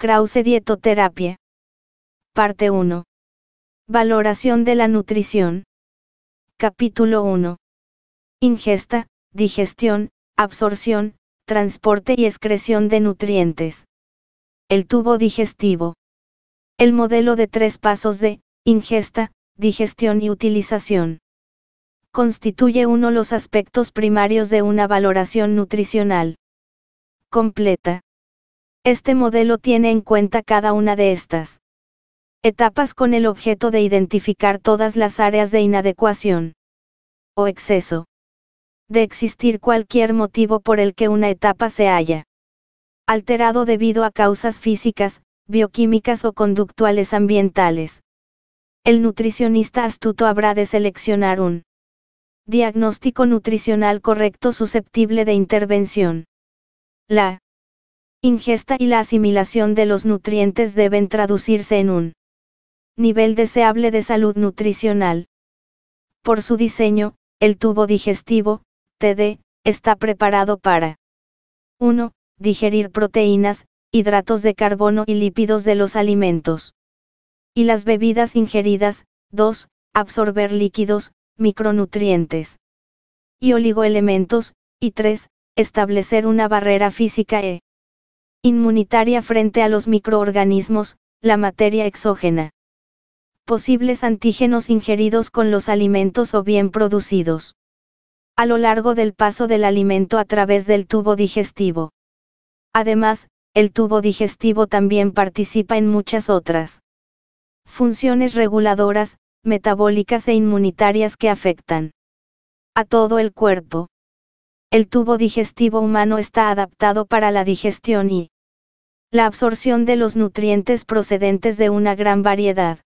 Krause Dietoterapia. Parte 1. Valoración de la nutrición. Capítulo 1. Ingesta, digestión, absorción, transporte y excreción de nutrientes. El tubo digestivo. El modelo de 3 pasos de ingesta, digestión y utilización constituye uno de los aspectos primarios de una valoración nutricional completa. Este modelo tiene en cuenta cada una de estas etapas con el objeto de identificar todas las áreas de inadecuación o exceso de existir cualquier motivo por el que una etapa se haya alterado debido a causas físicas, bioquímicas o conductuales ambientales. El nutricionista astuto habrá de seleccionar un diagnóstico nutricional correcto susceptible de intervención. La ingesta y la asimilación de los nutrientes deben traducirse en un nivel deseable de salud nutricional. Por su diseño, el tubo digestivo, TD, está preparado para 1. Digerir proteínas, hidratos de carbono y lípidos de los alimentos y las bebidas ingeridas. 2. Absorber líquidos, micronutrientes y oligoelementos. Y 3. Establecer una barrera física e inmunitaria frente a los microorganismos, la materia exógena, posibles antígenos ingeridos con los alimentos o bien producidos a lo largo del paso del alimento a través del tubo digestivo. Además, el tubo digestivo también participa en muchas otras funciones reguladoras, metabólicas e inmunitarias que afectan a todo el cuerpo. El tubo digestivo humano está adaptado para la digestión y la absorción de los nutrientes procedentes de una gran variedad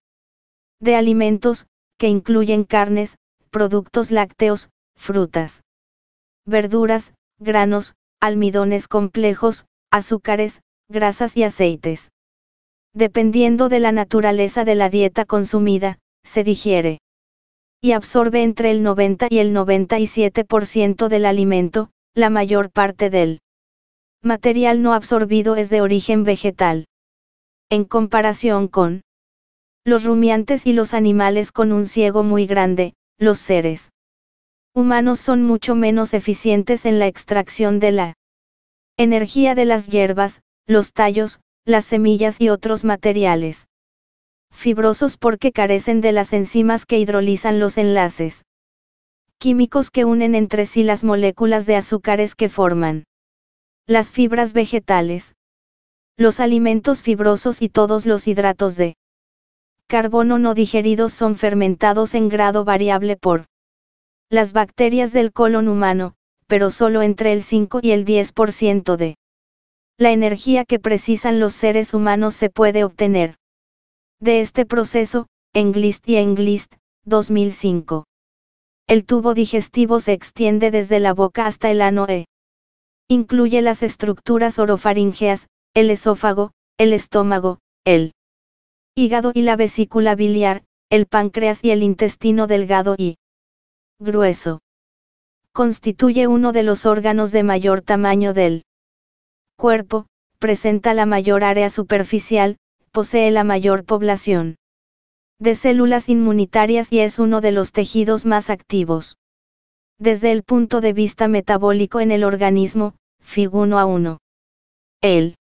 de alimentos, que incluyen carnes, productos lácteos, frutas, verduras, granos, almidones complejos, azúcares, grasas y aceites. Dependiendo de la naturaleza de la dieta consumida, se digiere y absorbe entre el 90 y el 97% del alimento. La mayor parte del material no absorbido es de origen vegetal. En comparación con los rumiantes y los animales con un ciego muy grande, los seres humanos son mucho menos eficientes en la extracción de la energía de las hierbas, los tallos, las semillas y otros materiales fibrosos porque carecen de las enzimas que hidrolizan los enlaces químicos que unen entre sí las moléculas de azúcares que forman las fibras vegetales, los alimentos fibrosos y todos los hidratos de carbono no digeridos son fermentados en grado variable por las bacterias del colon humano, pero solo entre el 5 y el 10% de la energía que precisan los seres humanos se puede obtener de este proceso. Englist y Englist, 2005. El tubo digestivo se extiende desde la boca hasta el ano e incluye las estructuras orofaríngeas, el esófago, el estómago, el hígado y la vesícula biliar, el páncreas y el intestino delgado y grueso. Constituye uno de los órganos de mayor tamaño del cuerpo, presenta la mayor área superficial, posee la mayor población de células inmunitarias y es uno de los tejidos más activos desde el punto de vista metabólico en el organismo. Fig 1:1. El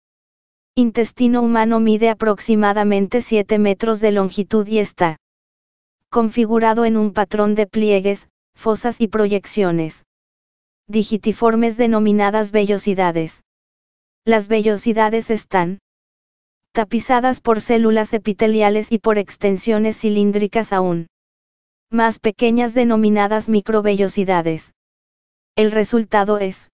intestino humano mide aproximadamente 7 metros de longitud y está configurado en un patrón de pliegues, fosas y proyecciones digitiformes denominadas vellosidades. Las vellosidades están tapizadas por células epiteliales y por extensiones cilíndricas aún más pequeñas denominadas microvellosidades. El resultado es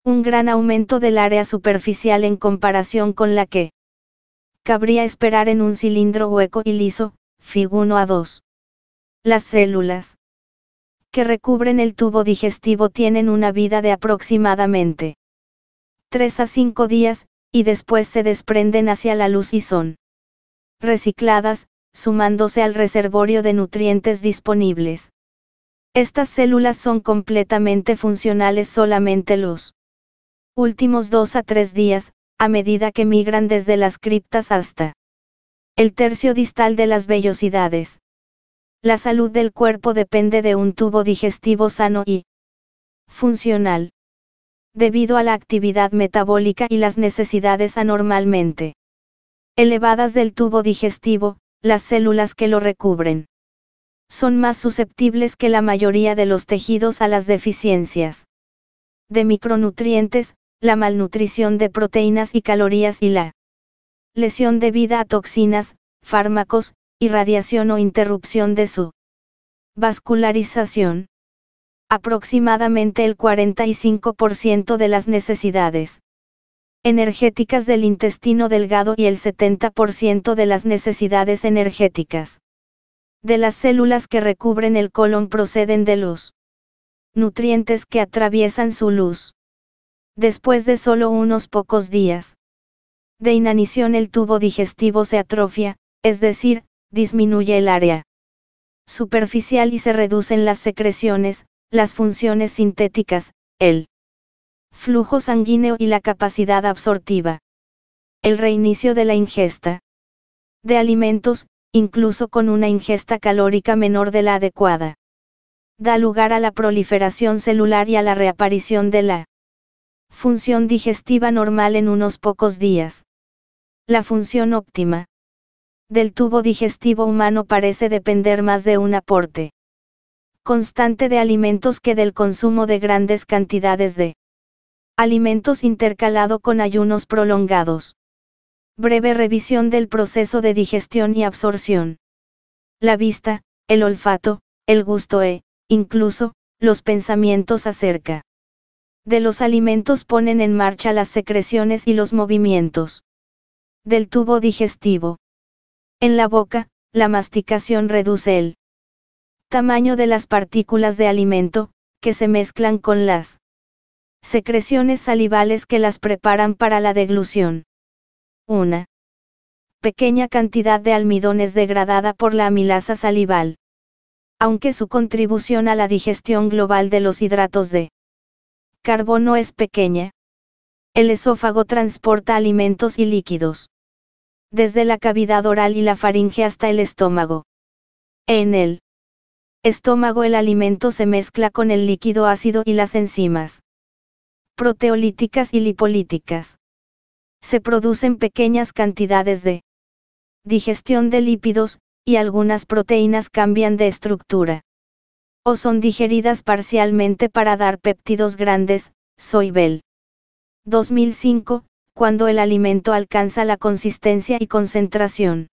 un gran aumento del área superficial en comparación con la que cabría esperar en un cilindro hueco y liso. Fig 1:2. Las células que recubren el tubo digestivo tienen una vida de aproximadamente 3 a 5 días, y después se desprenden hacia la luz y son recicladas, sumándose al reservorio de nutrientes disponibles. Estas células son completamente funcionales solamente los últimos 2 a 3 días, a medida que migran desde las criptas hasta el tercio distal de las vellosidades. La salud del cuerpo depende de un tubo digestivo sano y funcional. Debido a la actividad metabólica y las necesidades anormalmente elevadas del tubo digestivo, las células que lo recubren son más susceptibles que la mayoría de los tejidos a las deficiencias de micronutrientes, la malnutrición de proteínas y calorías y la lesión debida a toxinas, fármacos, irradiación o interrupción de su vascularización. Aproximadamente el 45% de las necesidades energéticas del intestino delgado y el 70% de las necesidades energéticas de las células que recubren el colon proceden de los nutrientes que atraviesan su luz. Después de solo unos pocos días de inanición, el tubo digestivo se atrofia, es decir, disminuye el área superficial y se reducen las secreciones, las funciones sintéticas, el flujo sanguíneo y la capacidad absortiva. El reinicio de la ingesta de alimentos, incluso con una ingesta calórica menor de la adecuada, da lugar a la proliferación celular y a la reaparición de la función digestiva normal en unos pocos días. La función óptima del tubo digestivo humano parece depender más de un aporte constante de alimentos que del consumo de grandes cantidades de alimentos intercalado con ayunos prolongados. Breve revisión del proceso de digestión y absorción. La vista, el olfato, el gusto incluso, los pensamientos acerca de los alimentos ponen en marcha las secreciones y los movimientos del tubo digestivo. En la boca, la masticación reduce el tamaño de las partículas de alimento, que se mezclan con las secreciones salivales que las preparan para la deglución. Una pequeña cantidad de almidón es degradada por la amilasa salival. Aunque su contribución a la digestión global de los hidratos de carbono es pequeña, el esófago transporta alimentos y líquidos desde la cavidad oral y la faringe hasta el estómago. En el estómago el alimento se mezcla con el líquido ácido y las enzimas proteolíticas y lipolíticas. Se producen pequeñas cantidades de digestión de lípidos, y algunas proteínas cambian de estructura o son digeridas parcialmente para dar péptidos grandes. Soibel. 2005, cuando el alimento alcanza la consistencia y concentración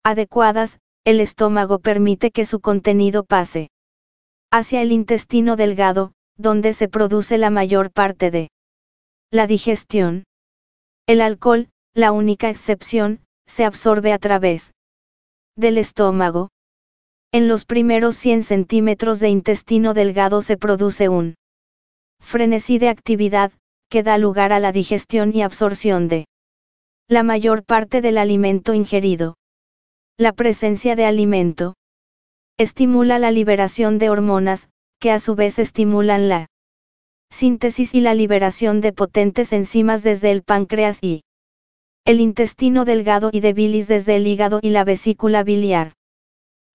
adecuadas, el estómago permite que su contenido pase hacia el intestino delgado, donde se produce la mayor parte de la digestión. El alcohol, la única excepción, se absorbe a través del estómago. En los primeros 100 centímetros de intestino delgado se produce un frenesí de actividad, que da lugar a la digestión y absorción de la mayor parte del alimento ingerido. La presencia de alimento estimula la liberación de hormonas, que a su vez estimulan la síntesis y la liberación de potentes enzimas desde el páncreas y el intestino delgado y de bilis desde el hígado y la vesícula biliar.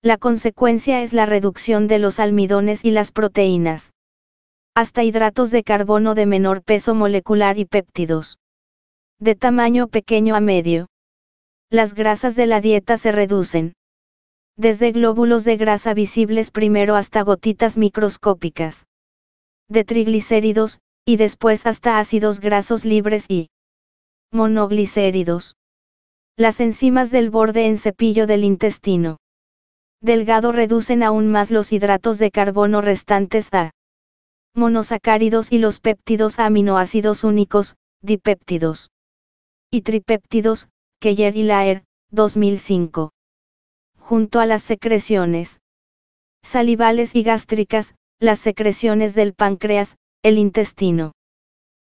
La consecuencia es la reducción de los almidones y las proteínas, hasta hidratos de carbono de menor peso molecular y péptidos de tamaño pequeño a medio. Las grasas de la dieta se reducen desde glóbulos de grasa visibles primero hasta gotitas microscópicas de triglicéridos, y después hasta ácidos grasos libres y monoglicéridos. Las enzimas del borde en cepillo del intestino delgado reducen aún más los hidratos de carbono restantes a monosacáridos y los péptidos a aminoácidos únicos, dipéptidos y tripéptidos. Keller y Laer, 2005. Junto a las secreciones salivales y gástricas, las secreciones del páncreas, el intestino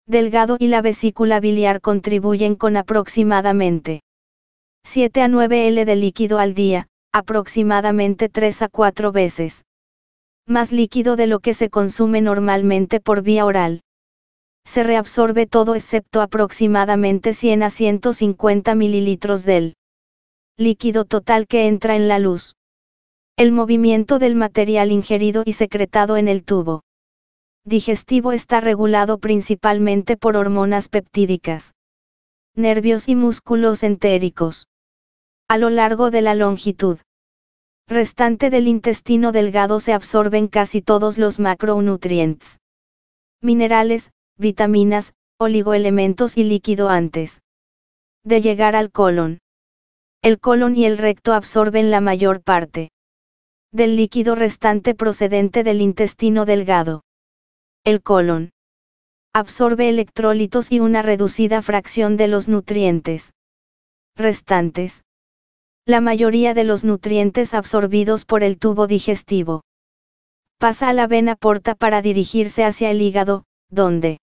delgado y la vesícula biliar contribuyen con aproximadamente 7 a 9 L de líquido al día, aproximadamente 3 a 4 veces más líquido de lo que se consume normalmente por vía oral. Se reabsorbe todo excepto aproximadamente 100 a 150 mililitros del líquido total que entra en la luz. El movimiento del material ingerido y secretado en el tubo digestivo está regulado principalmente por hormonas peptídicas, nervios y músculos entéricos. A lo largo de la longitud restante del intestino delgado se absorben casi todos los macronutrientes, minerales, vitaminas, oligoelementos y líquido antes de llegar al colon. El colon y el recto absorben la mayor parte del líquido restante procedente del intestino delgado. El colon absorbe electrolitos y una reducida fracción de los nutrientes restantes. La mayoría de los nutrientes absorbidos por el tubo digestivo pasa a la vena porta para dirigirse hacia el hígado, donde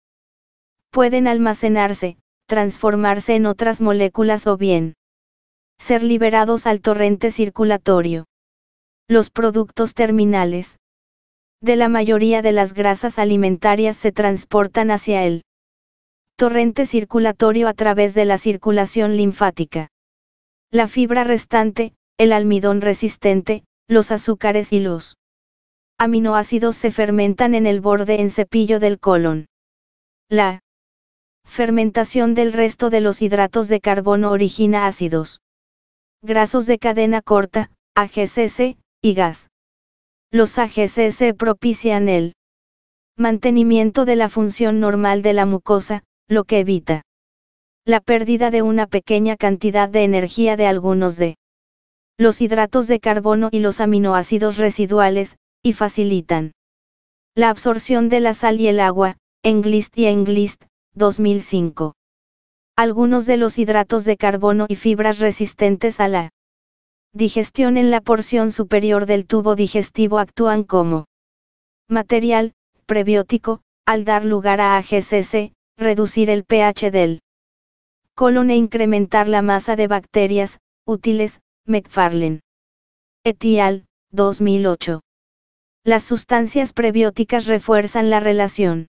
pueden almacenarse, transformarse en otras moléculas o bien ser liberados al torrente circulatorio. Los productos terminales de la mayoría de las grasas alimentarias se transportan hacia el torrente circulatorio a través de la circulación linfática. La fibra restante, el almidón resistente, los azúcares y los aminoácidos se fermentan en el borde en cepillo del colon. La fermentación del resto de los hidratos de carbono origina ácidos grasos de cadena corta, AGCC, y gas. Los AGCC propician el mantenimiento de la función normal de la mucosa, lo que evita la pérdida de una pequeña cantidad de energía de algunos de los hidratos de carbono y los aminoácidos residuales, y facilitan la absorción de la sal y el agua. Englist y Englist, 2005. Algunos de los hidratos de carbono y fibras resistentes a la digestión en la porción superior del tubo digestivo actúan como material prebiótico, al dar lugar a AGCC, reducir el pH del colon e incrementar la masa de bacterias útiles. McFarlane et al., 2008. Las sustancias prebióticas refuerzan la relación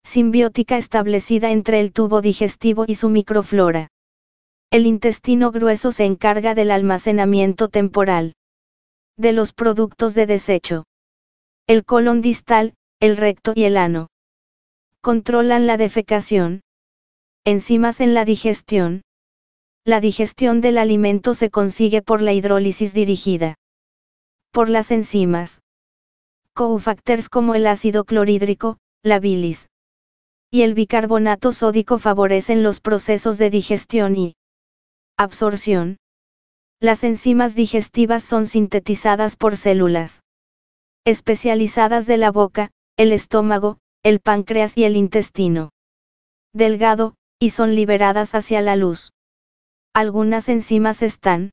simbiótica establecida entre el tubo digestivo y su microflora. El intestino grueso se encarga del almacenamiento temporal de los productos de desecho. El colon distal, el recto y el ano controlan la defecación. Enzimas en la digestión. La digestión del alimento se consigue por la hidrólisis dirigida por las enzimas. Cofactores como el ácido clorhídrico, la bilis y el bicarbonato sódico favorecen los procesos de digestión y absorción. Las enzimas digestivas son sintetizadas por células especializadas de la boca, el estómago, el páncreas y el intestino delgado, y son liberadas hacia la luz. Algunas enzimas están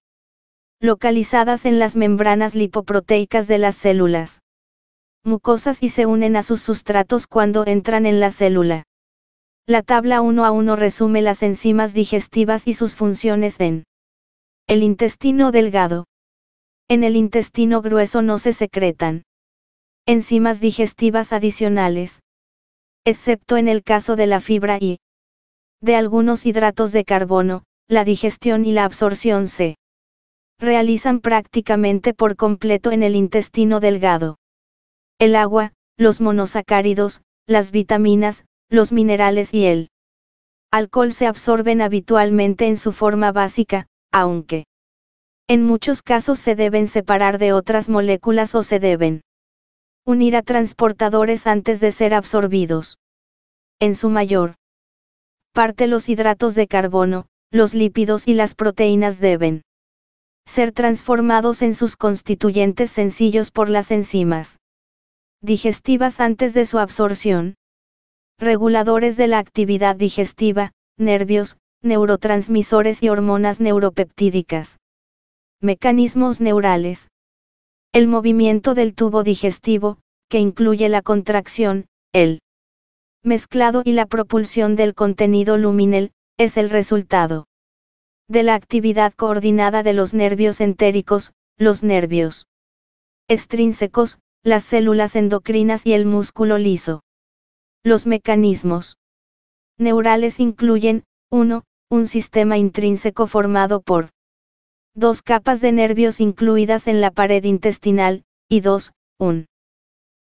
localizadas en las membranas lipoproteicas de las células mucosas y se unen a sus sustratos cuando entran en la célula. La tabla 1 a 1 resume las enzimas digestivas y sus funciones en el intestino delgado. En el intestino grueso no se secretan enzimas digestivas adicionales, excepto en el caso de la fibra y de algunos hidratos de carbono. La digestión y la absorción se realizan prácticamente por completo en el intestino delgado. El agua, los monosacáridos, las vitaminas, los minerales y el alcohol se absorben habitualmente en su forma básica, aunque en muchos casos se deben separar de otras moléculas o se deben unir a transportadores antes de ser absorbidos. En su mayor parte los hidratos de carbono, los lípidos y las proteínas deben ser transformados en sus constituyentes sencillos por las enzimas digestivas antes de su absorción. Reguladores de la actividad digestiva, nervios, neurotransmisores y hormonas neuropeptídicas. Mecanismos neurales. El movimiento del tubo digestivo, que incluye la contracción, el mezclado y la propulsión del contenido luminal, es el resultado de la actividad coordinada de los nervios entéricos, los nervios extrínsecos, las células endocrinas y el músculo liso. Los mecanismos neurales incluyen, 1. Un sistema intrínseco formado por 2 capas de nervios incluidas en la pared intestinal, y 2. Un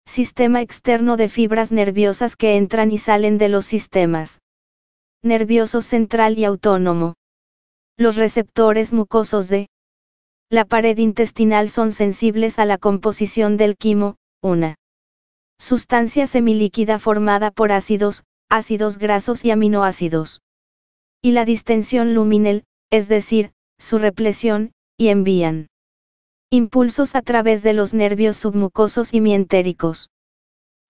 sistema externo de fibras nerviosas que entran y salen de los sistemas nervioso central y autónomo. Los receptores mucosos de la pared intestinal son sensibles a la composición del quimo, una sustancia semilíquida formada por ácidos, ácidos grasos y aminoácidos. Y la distensión luminal, es decir, su represión, y envían impulsos a través de los nervios submucosos y mientéricos.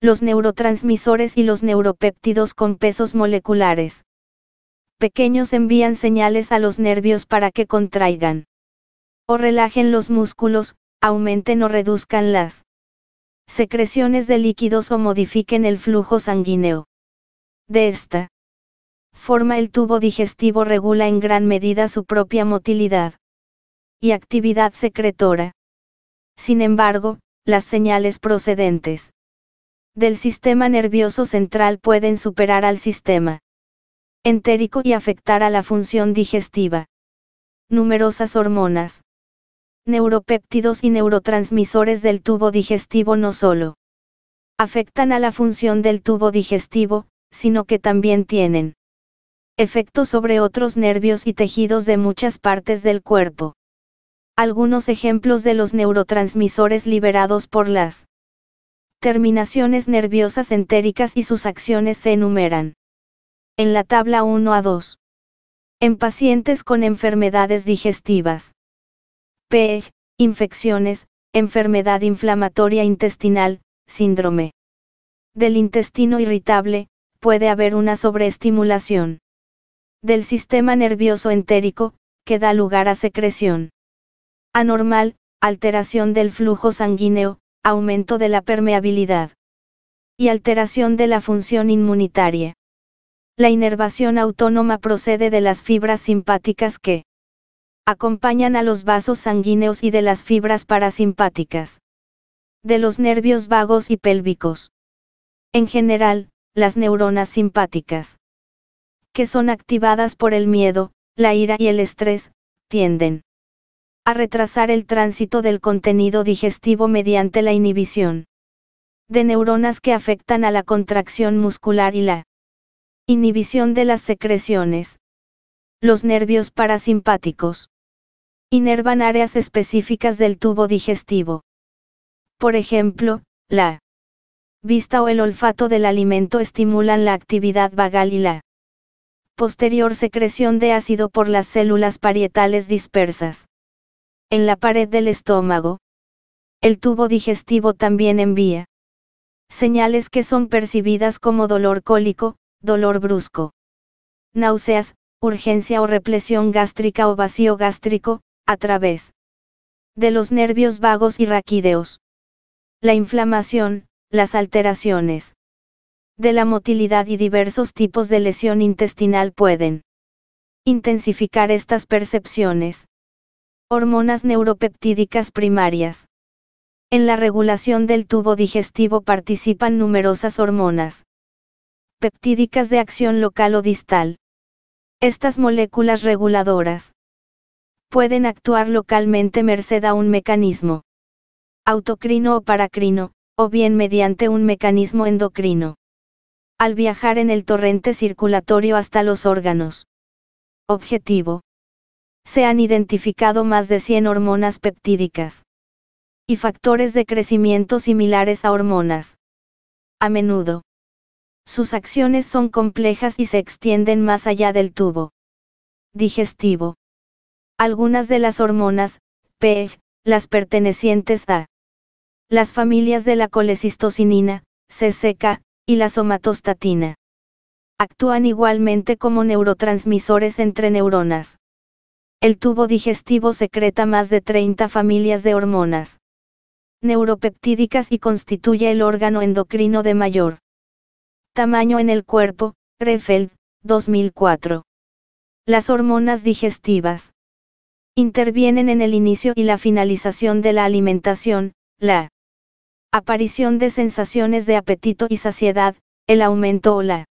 Los neurotransmisores y los neuropéptidos con pesos moleculares pequeños envían señales a los nervios para que contraigan o relajen los músculos, aumenten o reduzcan las secreciones de líquidos o modifiquen el flujo sanguíneo. De esta forma el tubo digestivo regula en gran medida su propia motilidad y actividad secretora. Sin embargo, las señales procedentes del sistema nervioso central pueden superar al sistema entérico y afectar a la función digestiva. Numerosas hormonas, neuropéptidos y neurotransmisores del tubo digestivo no solo afectan a la función del tubo digestivo, sino que también tienen efectos sobre otros nervios y tejidos de muchas partes del cuerpo. Algunos ejemplos de los neurotransmisores liberados por las terminaciones nerviosas entéricas y sus acciones se enumeran en la tabla 1 a 2. En pacientes con enfermedades digestivas, PEG, infecciones, enfermedad inflamatoria intestinal, síndrome del intestino irritable, puede haber una sobreestimulación del sistema nervioso entérico, que da lugar a secreción anormal, alteración del flujo sanguíneo, aumento de la permeabilidad y alteración de la función inmunitaria. La inervación autónoma procede de las fibras simpáticas que acompañan a los vasos sanguíneos y de las fibras parasimpáticas de los nervios vagos y pélvicos. En general, las neuronas simpáticas, que son activadas por el miedo, la ira y el estrés, tienden a retrasar el tránsito del contenido digestivo mediante la inhibición de neuronas que afectan a la contracción muscular y la inhibición de las secreciones. Los nervios parasimpáticos inervan áreas específicas del tubo digestivo. Por ejemplo, la vista o el olfato del alimento estimulan la actividad vagal y la posterior secreción de ácido por las células parietales dispersas en la pared del estómago. El tubo digestivo también envía señales que son percibidas como dolor cólico, dolor brusco, náuseas, urgencia o represión gástrica o vacío gástrico, a través de los nervios vagos y raquídeos. La inflamación, las alteraciones de la motilidad y diversos tipos de lesión intestinal pueden intensificar estas percepciones. Hormonas neuropeptídicas primarias. En la regulación del tubo digestivo participan numerosas hormonas peptídicas de acción local o distal. Estas moléculas reguladoras pueden actuar localmente merced a un mecanismo autocrino o paracrino, o bien mediante un mecanismo endocrino. Al viajar en el torrente circulatorio hasta los órganos objetivo, se han identificado más de 100 hormonas peptídicas y factores de crecimiento similares a hormonas. A menudo, sus acciones son complejas y se extienden más allá del tubo digestivo. Algunas de las hormonas, PEG, las pertenecientes a las familias de la colecistocinina, CCK, y la somatostatina, actúan igualmente como neurotransmisores entre neuronas. El tubo digestivo secreta más de 30 familias de hormonas neuropeptídicas y constituye el órgano endocrino de mayor tamaño en el cuerpo, Krefeld, 2004. Las hormonas digestivas intervienen en el inicio y la finalización de la alimentación, la aparición de sensaciones de apetito y saciedad, el aumento o la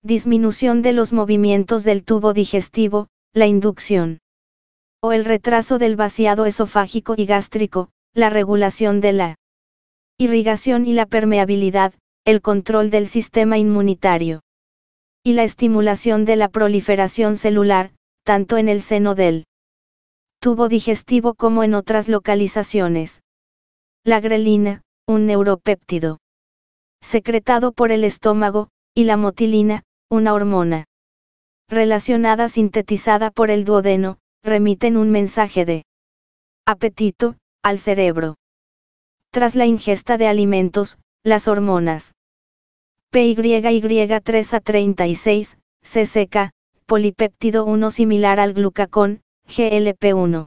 disminución de los movimientos del tubo digestivo, la inducción o el retraso del vaciado esofágico y gástrico, la regulación de la irrigación y la permeabilidad, el control del sistema inmunitario y la estimulación de la proliferación celular, tanto en el seno del tubo digestivo como en otras localizaciones. La grelina, un neuropéptido secretado por el estómago, y la motilina, una hormona relacionada sintetizada por el duodeno, remiten un mensaje de apetito al cerebro. Tras la ingesta de alimentos, las hormonas PYY3A36, CCK, polipéptido 1 similar al glucagón, GLP-1.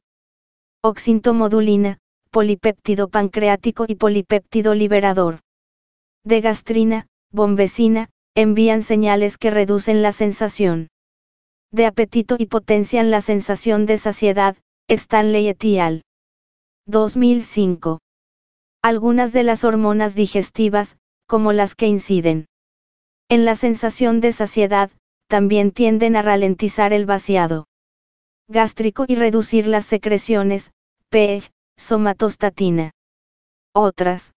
Oxintomodulina, polipéptido pancreático y polipéptido liberador de gastrina, bombecina, envían señales que reducen la sensación de apetito y potencian la sensación de saciedad, Stanley et al. 2005. Algunas de las hormonas digestivas, como las que inciden en la sensación de saciedad, también tienden a ralentizar el vaciado gástrico y reducir las secreciones, somatostatina. Otras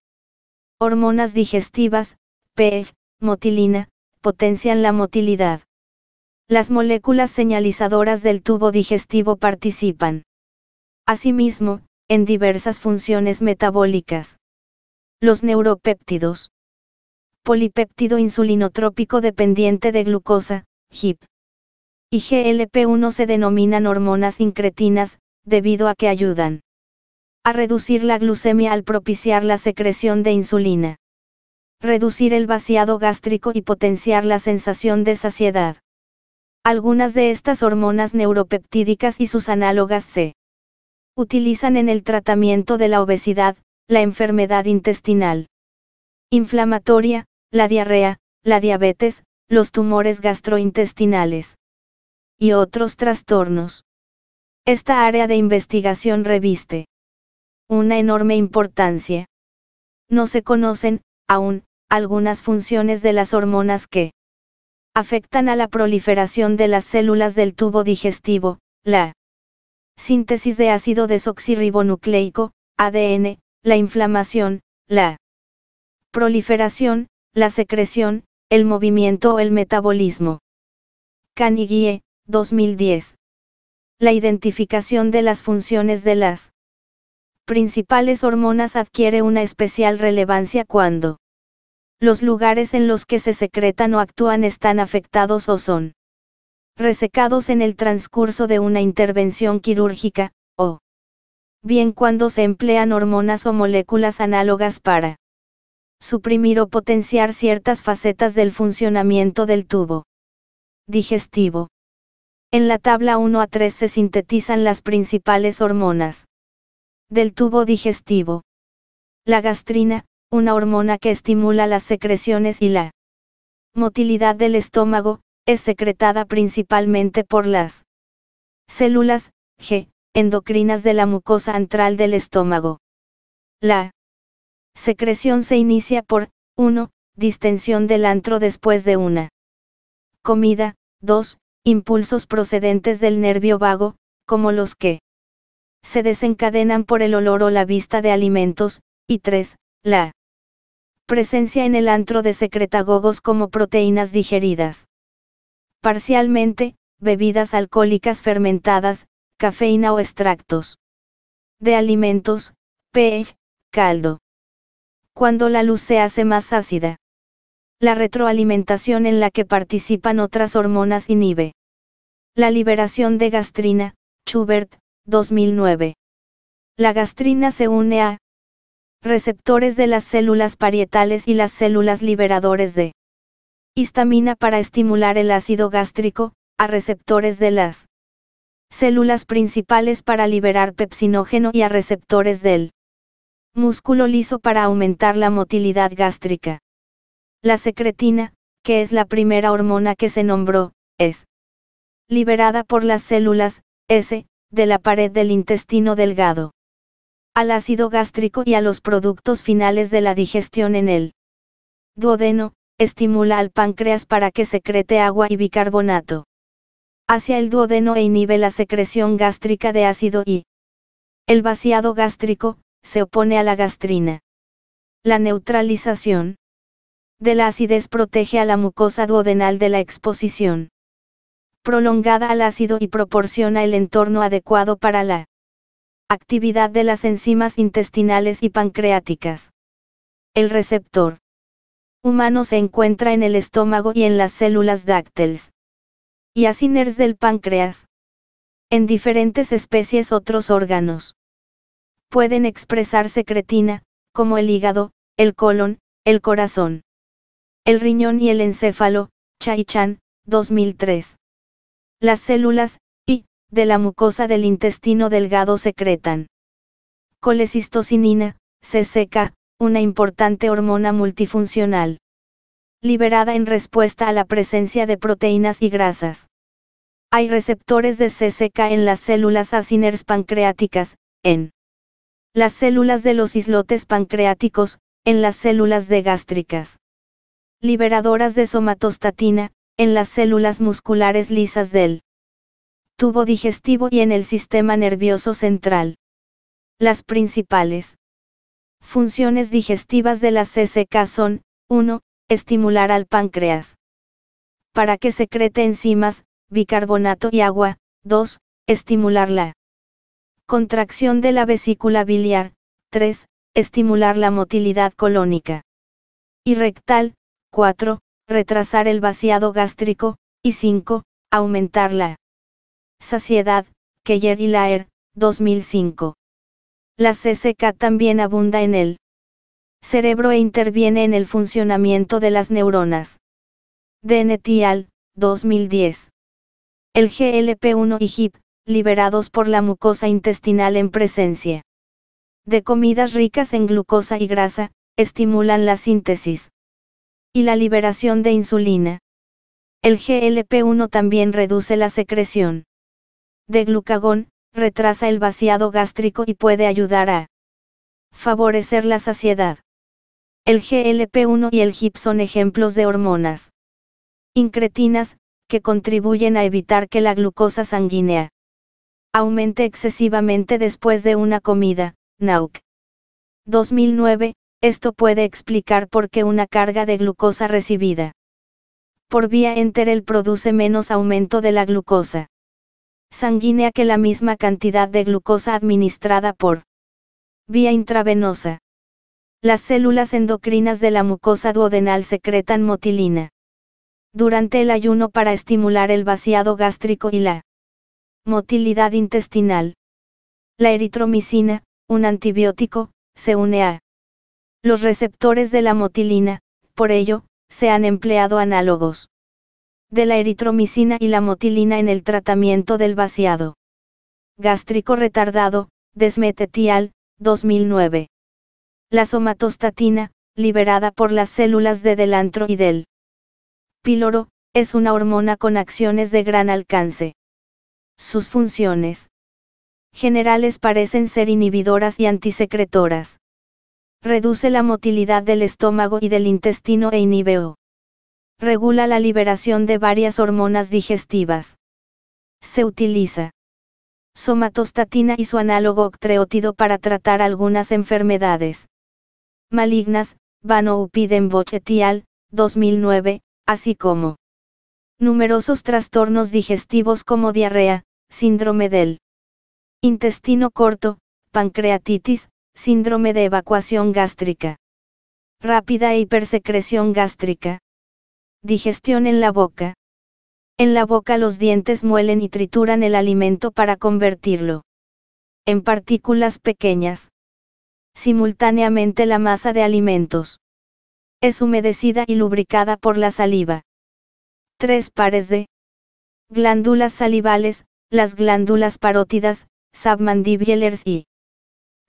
hormonas digestivas, motilina, potencian la motilidad. Las moléculas señalizadoras del tubo digestivo participan, asimismo, en diversas funciones metabólicas. Los neuropéptidos. Polipéptido insulinotrópico dependiente de glucosa, GIP. Y GLP-1 se denominan hormonas incretinas, debido a que ayudan a reducir la glucemia al propiciar la secreción de insulina, reducir el vaciado gástrico y potenciar la sensación de saciedad. Algunas de estas hormonas neuropeptídicas y sus análogas se utilizan en el tratamiento de la obesidad, la enfermedad intestinal inflamatoria, la diarrea, la diabetes, los tumores gastrointestinales y otros trastornos. Esta área de investigación reviste una enorme importancia. No se conocen, aún, algunas funciones de las hormonas que afectan a la proliferación de las células del tubo digestivo, la síntesis de ácido desoxirribonucleico, ADN, la inflamación, la proliferación, la secreción, el movimiento o el metabolismo. Caniggie, 2010. La identificación de las funciones de las principales hormonas adquiere una especial relevancia cuando los lugares en los que se secretan o actúan están afectados o son resecados en el transcurso de una intervención quirúrgica, o bien cuando se emplean hormonas o moléculas análogas para suprimir o potenciar ciertas facetas del funcionamiento del tubo digestivo. En la tabla 1 a 3 se sintetizan las principales hormonas del tubo digestivo. La gastrina, una hormona que estimula las secreciones y la motilidad del estómago, es secretada principalmente por las células G endocrinas de la mucosa antral del estómago. La secreción se inicia por 1. Distensión del antro después de una comida, 2. Impulsos procedentes del nervio vago, como los que se desencadenan por el olor o la vista de alimentos, y 3. La presencia en el antro de secretagogos como proteínas digeridas parcialmente, bebidas alcohólicas fermentadas, cafeína o extractos de alimentos, caldo. Cuando la luz se hace más ácida, la retroalimentación en la que participan otras hormonas inhibe la liberación de gastrina, Schubert, 2009. La gastrina se une a receptores de las células parietales y las células liberadores de histamina para estimular el ácido gástrico, a receptores de las células principales para liberar pepsinógeno y a receptores del músculo liso para aumentar la motilidad gástrica. La secretina, que es la primera hormona que se nombró, es liberada por las células S de la pared del intestino delgado al ácido gástrico y a los productos finales de la digestión en el duodeno, estimula al páncreas para que secrete agua y bicarbonato hacia el duodeno e inhibe la secreción gástrica de ácido y el vaciado gástrico, se opone a la gastrina. La neutralización de la acidez protege a la mucosa duodenal de la exposición prolongada al ácido y proporciona el entorno adecuado para la actividad de las enzimas intestinales y pancreáticas. El receptor humano se encuentra en el estómago y en las células dáctiles y aciners del páncreas. En diferentes especies otros órganos pueden expresar secretina, como el hígado, el colon, el corazón, el riñón y el encéfalo, Chai-Chan, 2003. Las células, de la mucosa del intestino delgado secretan colecistocinina, CCK, una importante hormona multifuncional, liberada en respuesta a la presencia de proteínas y grasas. Hay receptores de CCK en las células aciners pancreáticas, en las células de los islotes pancreáticos, en las células de gástricas. Liberadoras de somatostatina, en las células musculares lisas del tubo digestivo y en el sistema nervioso central. Las principales funciones digestivas de la CCK son: 1. Estimular al páncreas para que secrete enzimas, bicarbonato y agua. 2. Estimular la contracción de la vesícula biliar. 3. Estimular la motilidad colónica y rectal. 4. Retrasar el vaciado gástrico. Y 5. Aumentar la saciedad. Keller y Laer, 2005. La CCK también abunda en el cerebro e interviene en el funcionamiento de las neuronas. Dennett et al., 2010. El GLP-1 y GIP, liberados por la mucosa intestinal en presencia de comidas ricas en glucosa y grasa, estimulan la síntesis y la liberación de insulina. El GLP-1 también reduce la secreción de glucagón, retrasa el vaciado gástrico y puede ayudar a favorecer la saciedad. El GLP-1 y el GIP son ejemplos de hormonas incretinas, que contribuyen a evitar que la glucosa sanguínea aumente excesivamente después de una comida. Nauk. 2009, esto puede explicar por qué una carga de glucosa recibida por vía enteral produce menos aumento de la glucosa sanguínea que la misma cantidad de glucosa administrada por vía intravenosa. Las células endocrinas de la mucosa duodenal secretan motilina durante el ayuno para estimular el vaciado gástrico y la motilidad intestinal. La eritromicina, un antibiótico, se une a los receptores de la motilina, por ello, se han empleado análogos de la eritromicina y la motilina en el tratamiento del vaciado gástrico retardado. Desmet et al., 2009. La somatostatina, liberada por las células de del antro y del píloro, es una hormona con acciones de gran alcance. Sus funciones generales parecen ser inhibidoras y antisecretoras. Reduce la motilidad del estómago y del intestino e inhibe o regula la liberación de varias hormonas digestivas. Se utiliza somatostatina y su análogo octreótido para tratar algunas enfermedades malignas. Van Oupiden-Boch et al., 2009, así como numerosos trastornos digestivos como diarrea, síndrome del intestino corto, pancreatitis, síndrome de evacuación gástrica rápida e hipersecreción gástrica. Digestión en la boca. En la boca los dientes muelen y trituran el alimento para convertirlo en partículas pequeñas. Simultáneamente la masa de alimentos es humedecida y lubricada por la saliva. 3 pares de glándulas salivales, las glándulas parótidas, submandibular y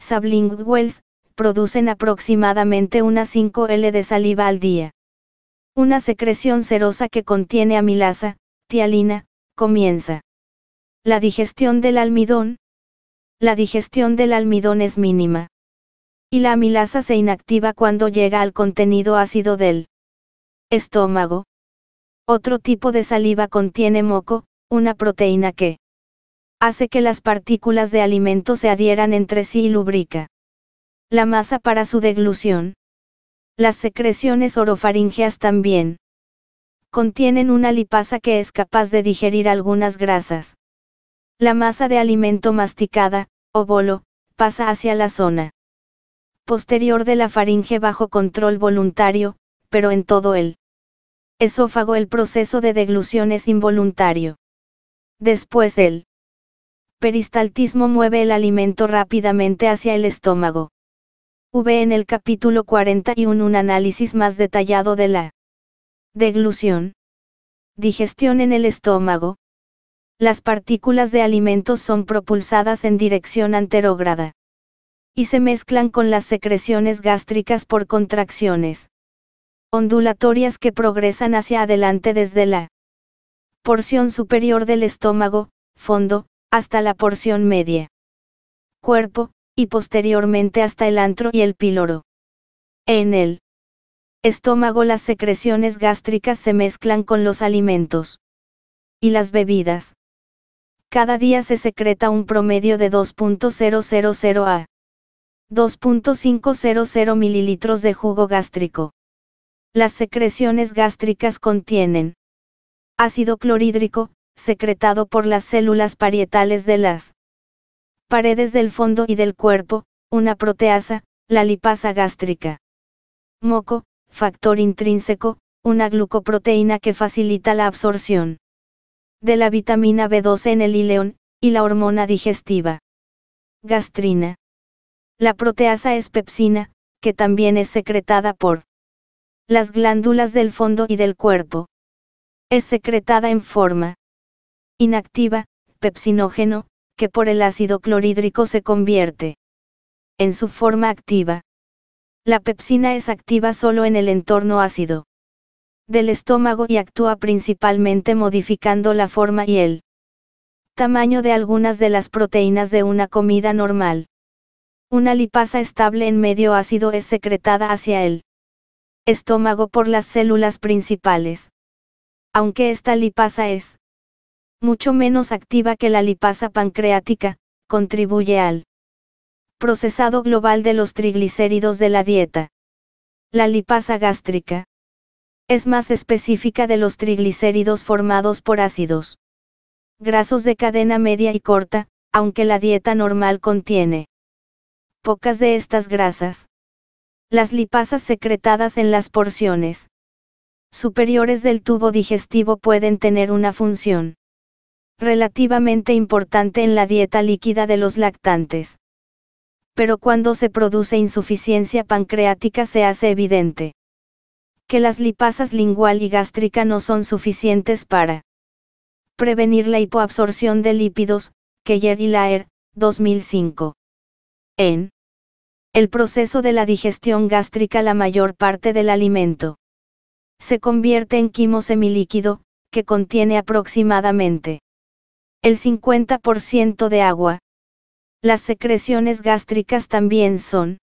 sublinguales, producen aproximadamente unas 5 L de saliva al día. Una secreción serosa que contiene amilasa, tialina, comienza la digestión del almidón. La digestión del almidón es mínima y la amilasa se inactiva cuando llega al contenido ácido del Estómago. Otro tipo de saliva contiene moco, una proteína que hace que las partículas de alimento se adhieran entre sí y lubrica la masa para su deglución. Las secreciones orofaringeas también contienen una lipasa que es capaz de digerir algunas grasas. La masa de alimento masticada, o bolo, pasa hacia la zona posterior de la faringe bajo control voluntario, pero en todo el esófago el proceso de deglución es involuntario. Después el peristaltismo mueve el alimento rápidamente hacia el estómago. V en el capítulo 41 un análisis más detallado de la deglución. Digestión en el estómago. Las partículas de alimentos son propulsadas en dirección anterógrada y se mezclan con las secreciones gástricas por contracciones ondulatorias que progresan hacia adelante desde la porción superior del estómago, fondo, hasta la porción media, cuerpo, y posteriormente hasta el antro y el píloro. En el estómago las secreciones gástricas se mezclan con los alimentos y las bebidas. Cada día se secreta un promedio de 2.000 a 2.500 mililitros de jugo gástrico. Las secreciones gástricas contienen ácido clorhídrico, secretado por las células parietales de las paredes del fondo y del cuerpo, una proteasa, la lipasa gástrica. Moco, factor intrínseco, una glucoproteína que facilita la absorción de la vitamina B12 en el ileón, y la hormona digestiva. Gastrina. La proteasa es pepsina, que también es secretada por las glándulas del fondo y del cuerpo. Es secretada en forma inactiva, pepsinógeno, que por el ácido clorhídrico se convierte en su forma activa. La pepsina es activa solo en el entorno ácido del estómago y actúa principalmente modificando la forma y el tamaño de algunas de las proteínas de una comida normal. Una lipasa estable en medio ácido es secretada hacia el estómago por las células principales. Aunque esta lipasa es mucho menos activa que la lipasa pancreática, contribuye al procesado global de los triglicéridos de la dieta. La lipasa gástrica es más específica de los triglicéridos formados por ácidos grasos de cadena media y corta, aunque la dieta normal contiene pocas de estas grasas. Las lipasas secretadas en las porciones superiores del tubo digestivo pueden tener una función relativamente importante en la dieta líquida de los lactantes. Pero cuando se produce insuficiencia pancreática se hace evidente que las lipasas lingual y gástrica no son suficientes para prevenir la hipoabsorción de lípidos, Keller y Laer, 2005. En el proceso de la digestión gástrica la mayor parte del alimento se convierte en quimo semilíquido, que contiene aproximadamente el 50% de agua. Las secreciones gástricas también son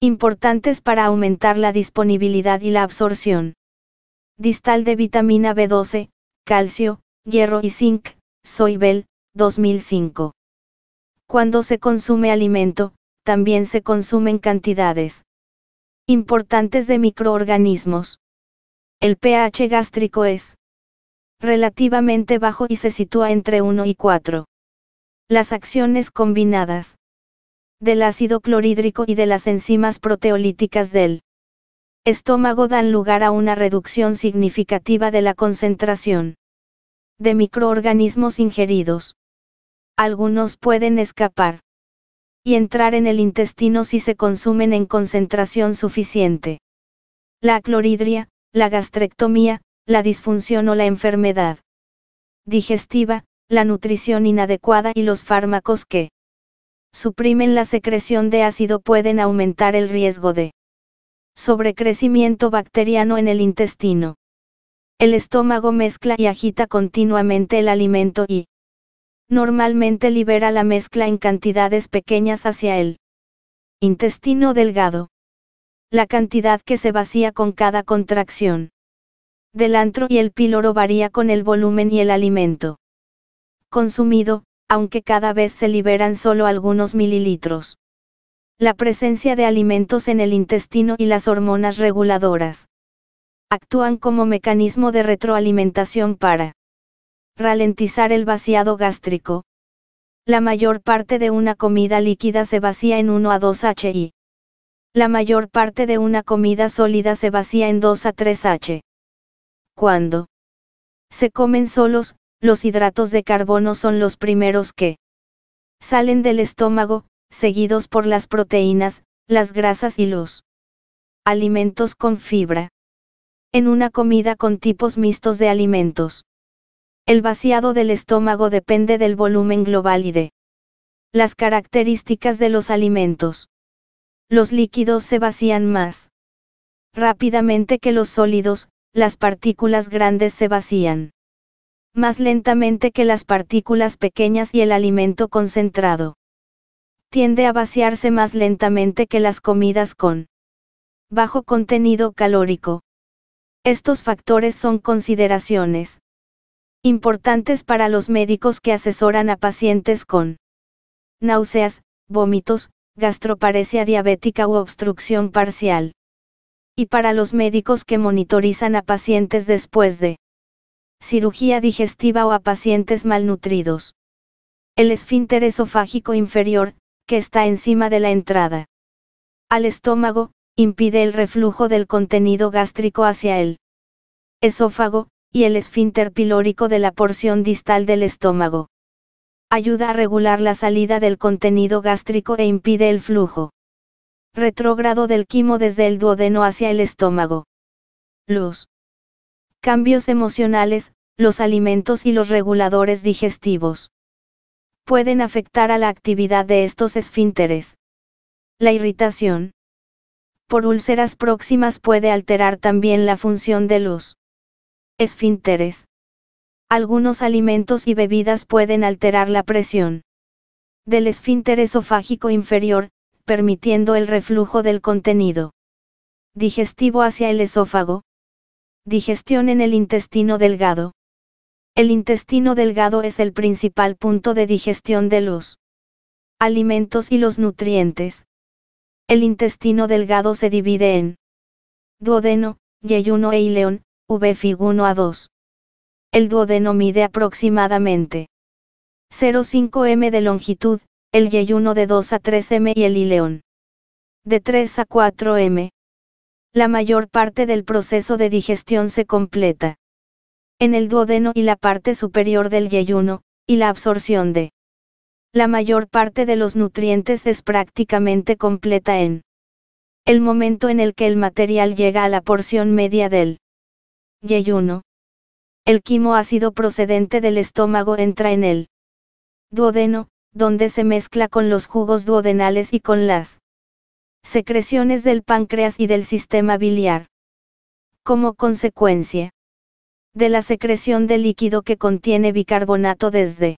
importantes para aumentar la disponibilidad y la absorción distal de vitamina B12, calcio, hierro y zinc, Soibel, 2005. Cuando se consume alimento, también se consumen cantidades importantes de microorganismos. El pH gástrico es relativamente bajo y se sitúa entre 1 y 4. Las acciones combinadas del ácido clorhídrico y de las enzimas proteolíticas del estómago dan lugar a una reducción significativa de la concentración de microorganismos ingeridos. Algunos pueden escapar y entrar en el intestino si se consumen en concentración suficiente. La aclorhidria, la gastrectomía, la disfunción o la enfermedad digestiva, la nutrición inadecuada y los fármacos que suprimen la secreción de ácido pueden aumentar el riesgo de sobrecrecimiento bacteriano en el intestino. El estómago mezcla y agita continuamente el alimento y normalmente libera la mezcla en cantidades pequeñas hacia el intestino delgado. La cantidad que se vacía con cada contracción del antro y el píloro varía con el volumen y el alimento consumido, aunque cada vez se liberan solo algunos mililitros. La presencia de alimentos en el intestino y las hormonas reguladoras actúan como mecanismo de retroalimentación para ralentizar el vaciado gástrico. La mayor parte de una comida líquida se vacía en 1 a 2 h. La mayor parte de una comida sólida se vacía en 2 a 3 h. Cuando se comen solos, los hidratos de carbono son los primeros que salen del estómago, seguidos por las proteínas, las grasas y los alimentos con fibra. En una comida con tipos mixtos de alimentos, el vaciado del estómago depende del volumen global y de las características de los alimentos. Los líquidos se vacían más rápidamente que los sólidos, las partículas grandes se vacían más lentamente que las partículas pequeñas y el alimento concentrado tiende a vaciarse más lentamente que las comidas con bajo contenido calórico. Estos factores son consideraciones importantes para los médicos que asesoran a pacientes con náuseas, vómitos, gastroparesia diabética u obstrucción parcial. Y para los médicos que monitorizan a pacientes después de cirugía digestiva o a pacientes malnutridos. El esfínter esofágico inferior, que está encima de la entrada al estómago, impide el reflujo del contenido gástrico hacia el esófago, y el esfínter pilórico de la porción distal del estómago ayuda a regular la salida del contenido gástrico e impide el flujo retrógrado del quimo desde el duodeno hacia el estómago. Los cambios emocionales, los alimentos y los reguladores digestivos pueden afectar a la actividad de estos esfínteres. La irritación por úlceras próximas puede alterar también la función de los esfínteres. Algunos alimentos y bebidas pueden alterar la presión del esfínter esofágico inferior, permitiendo el reflujo del contenido digestivo hacia el esófago. Digestión en el intestino delgado. El intestino delgado es el principal punto de digestión de los alimentos y los nutrientes. El intestino delgado se divide en duodeno, yeyuno e ileón, v-fig 1 a 2. El duodeno mide aproximadamente 0,5 m de longitud, el yeyuno de 2 a 3 m y el ileón de 3 a 4 m. La mayor parte del proceso de digestión se completa en el duodeno y la parte superior del yeyuno, y la absorción de la mayor parte de los nutrientes es prácticamente completa en el momento en el que el material llega a la porción media del yeyuno. El quimo ácido procedente del estómago entra en el duodeno, donde se mezcla con los jugos duodenales y con las secreciones del páncreas y del sistema biliar. Como consecuencia de la secreción de líquido que contiene bicarbonato desde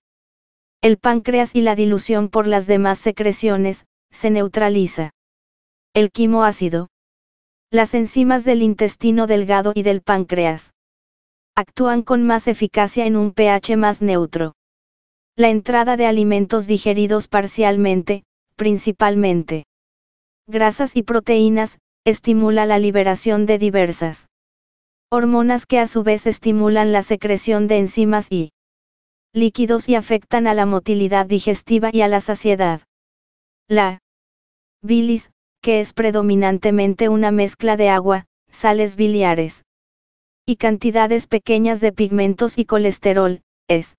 el páncreas y la dilución por las demás secreciones, se neutraliza el quimo ácido. Las enzimas del intestino delgado y del páncreas actúan con más eficacia en un pH más neutro. La entrada de alimentos digeridos parcialmente, principalmente grasas y proteínas, estimula la liberación de diversas hormonas que a su vez estimulan la secreción de enzimas y líquidos y afectan a la motilidad digestiva y a la saciedad. La bilis, que es predominantemente una mezcla de agua, sales biliares y cantidades pequeñas de pigmentos y colesterol, es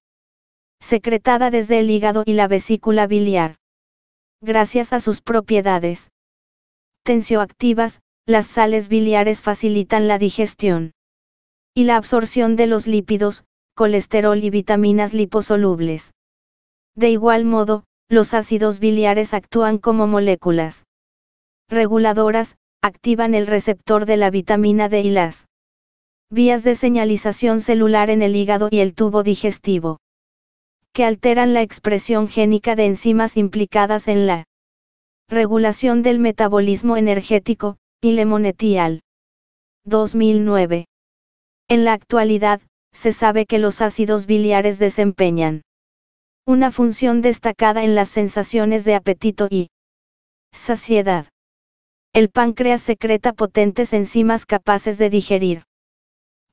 secretada desde el hígado y la vesícula biliar. Gracias a sus propiedades tensioactivas, las sales biliares facilitan la digestión y la absorción de los lípidos, colesterol y vitaminas liposolubles. De igual modo, los ácidos biliares actúan como moléculas reguladoras, activan el receptor de la vitamina D y las vías de señalización celular en el hígado y el tubo digestivo, que alteran la expresión génica de enzimas implicadas en la regulación del metabolismo energético, y Lemonetti al. 2009. En la actualidad, se sabe que los ácidos biliares desempeñan una función destacada en las sensaciones de apetito y saciedad. El páncreas secreta potentes enzimas capaces de digerir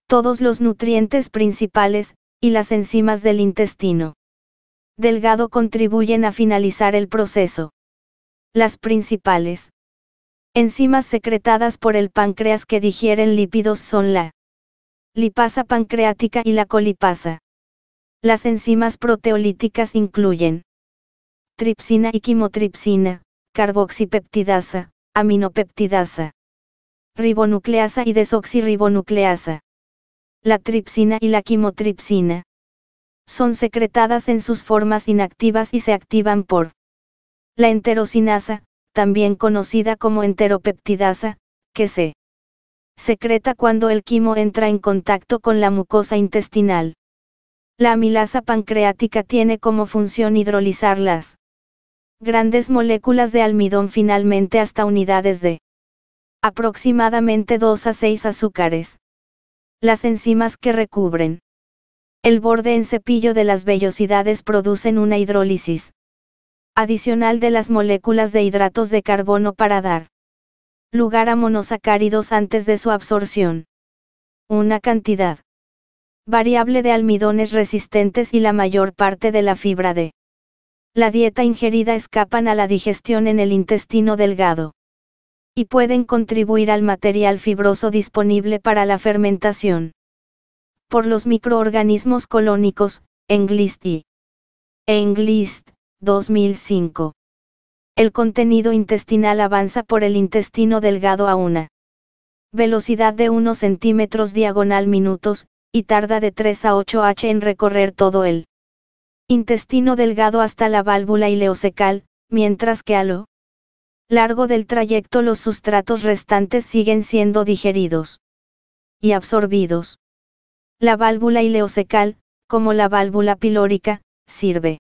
todos los nutrientes principales, y las enzimas del intestino delgado contribuyen a finalizar el proceso. Las principales enzimas secretadas por el páncreas que digieren lípidos son la lipasa pancreática y la colipasa. Las enzimas proteolíticas incluyen tripsina y quimotripsina, carboxipeptidasa, aminopeptidasa, ribonucleasa y desoxirribonucleasa. La tripsina y la quimotripsina son secretadas en sus formas inactivas y se activan por la enterocinasa, también conocida como enteropeptidasa, que se secreta cuando el quimo entra en contacto con la mucosa intestinal. La amilasa pancreática tiene como función hidrolizar las grandes moléculas de almidón finalmente hasta unidades de aproximadamente 2 a 6 azúcares. Las enzimas que recubren el borde en cepillo de las vellosidades producen una hidrólisis adicional de las moléculas de hidratos de carbono para dar lugar a monosacáridos antes de su absorción. Una cantidad variable de almidones resistentes y la mayor parte de la fibra de la dieta ingerida escapan a la digestión en el intestino delgado y pueden contribuir al material fibroso disponible para la fermentación por los microorganismos colónicos, Englist y Englist, 2005. El contenido intestinal avanza por el intestino delgado a una velocidad de 1 centímetros diagonal minutos, y tarda de 3 a 8 h en recorrer todo el intestino delgado hasta la válvula ileocecal, mientras que a lo largo del trayecto los sustratos restantes siguen siendo digeridos y absorbidos. La válvula ileocecal, como la válvula pilórica, sirve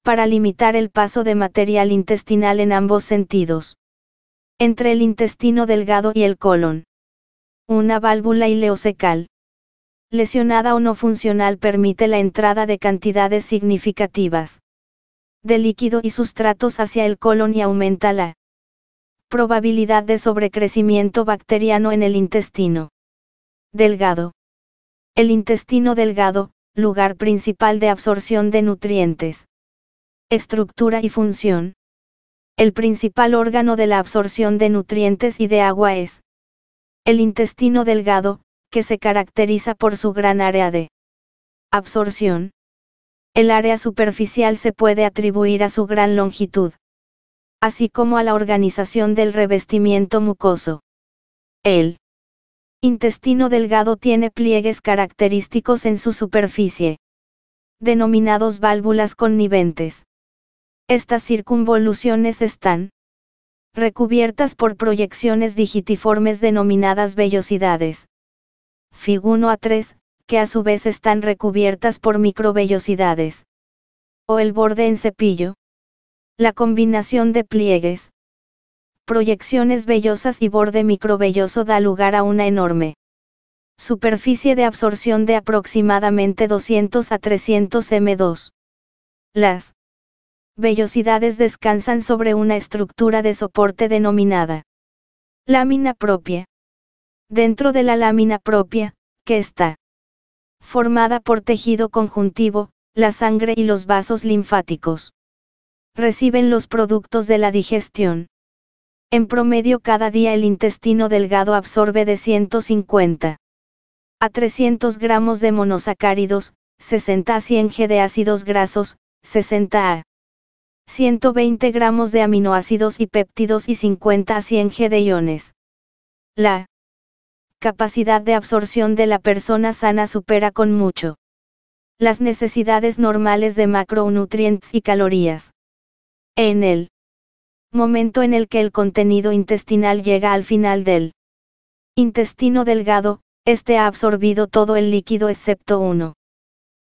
para limitar el paso de material intestinal en ambos sentidos. Entre el intestino delgado y el colon. Una válvula ileocecal lesionada o no funcional permite la entrada de cantidades significativas de líquido y sustratos hacia el colon y aumenta la probabilidad de sobrecrecimiento bacteriano en el intestino delgado. El intestino delgado, lugar principal de absorción de nutrientes. Estructura y función. El principal órgano de la absorción de nutrientes y de agua es el intestino delgado, que se caracteriza por su gran área de absorción. El área superficial se puede atribuir a su gran longitud, así como a la organización del revestimiento mucoso. El intestino delgado tiene pliegues característicos en su superficie, denominados válvulas conniventes. Estas circunvoluciones están recubiertas por proyecciones digitiformes denominadas vellosidades. Fig 1 a 3, que a su vez están recubiertas por microvellosidades. O el borde en cepillo. La combinación de pliegues, proyecciones vellosas y borde microvelloso da lugar a una enorme superficie de absorción de aproximadamente 200 a 300 m2. Las vellosidades descansan sobre una estructura de soporte denominada lámina propia. Dentro de la lámina propia, que está formada por tejido conjuntivo, la sangre y los vasos linfáticos reciben los productos de la digestión. En promedio cada día el intestino delgado absorbe de 150 a 300 gramos de monosacáridos, 60 a 100 g de ácidos grasos, 60 a 120 gramos de aminoácidos y péptidos y 50 a 100 g de iones. La capacidad de absorción de la persona sana supera con mucho las necesidades normales de macronutrientes y calorías. En el momento en el que el contenido intestinal llega al final del intestino delgado, este ha absorbido todo el líquido excepto 1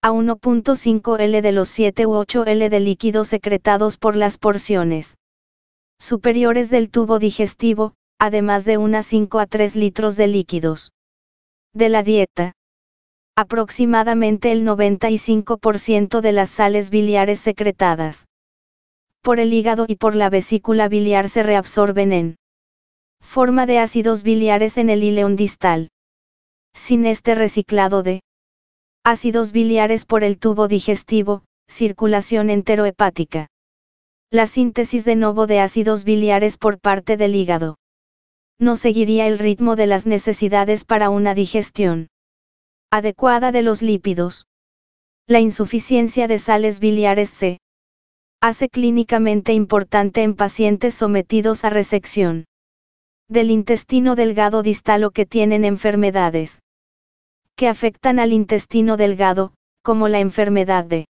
a 1.5 L de los 7 u 8 L de líquido secretados por las porciones superiores del tubo digestivo, además de unas 5 a 3 litros de líquidos De la dieta. Aproximadamente el 95% de las sales biliares secretadas por el hígado y por la vesícula biliar se reabsorben en forma de ácidos biliares en el ileón distal. Sin este reciclado de ácidos biliares por el tubo digestivo, circulación enterohepática. La síntesis de nuevo de ácidos biliares por parte del hígado no seguiría el ritmo de las necesidades para una digestión adecuada de los lípidos. La insuficiencia de sales biliares se hace clínicamente importante en pacientes sometidos a resección del intestino delgado distal o que tienen enfermedades que afectan al intestino delgado, como la enfermedad de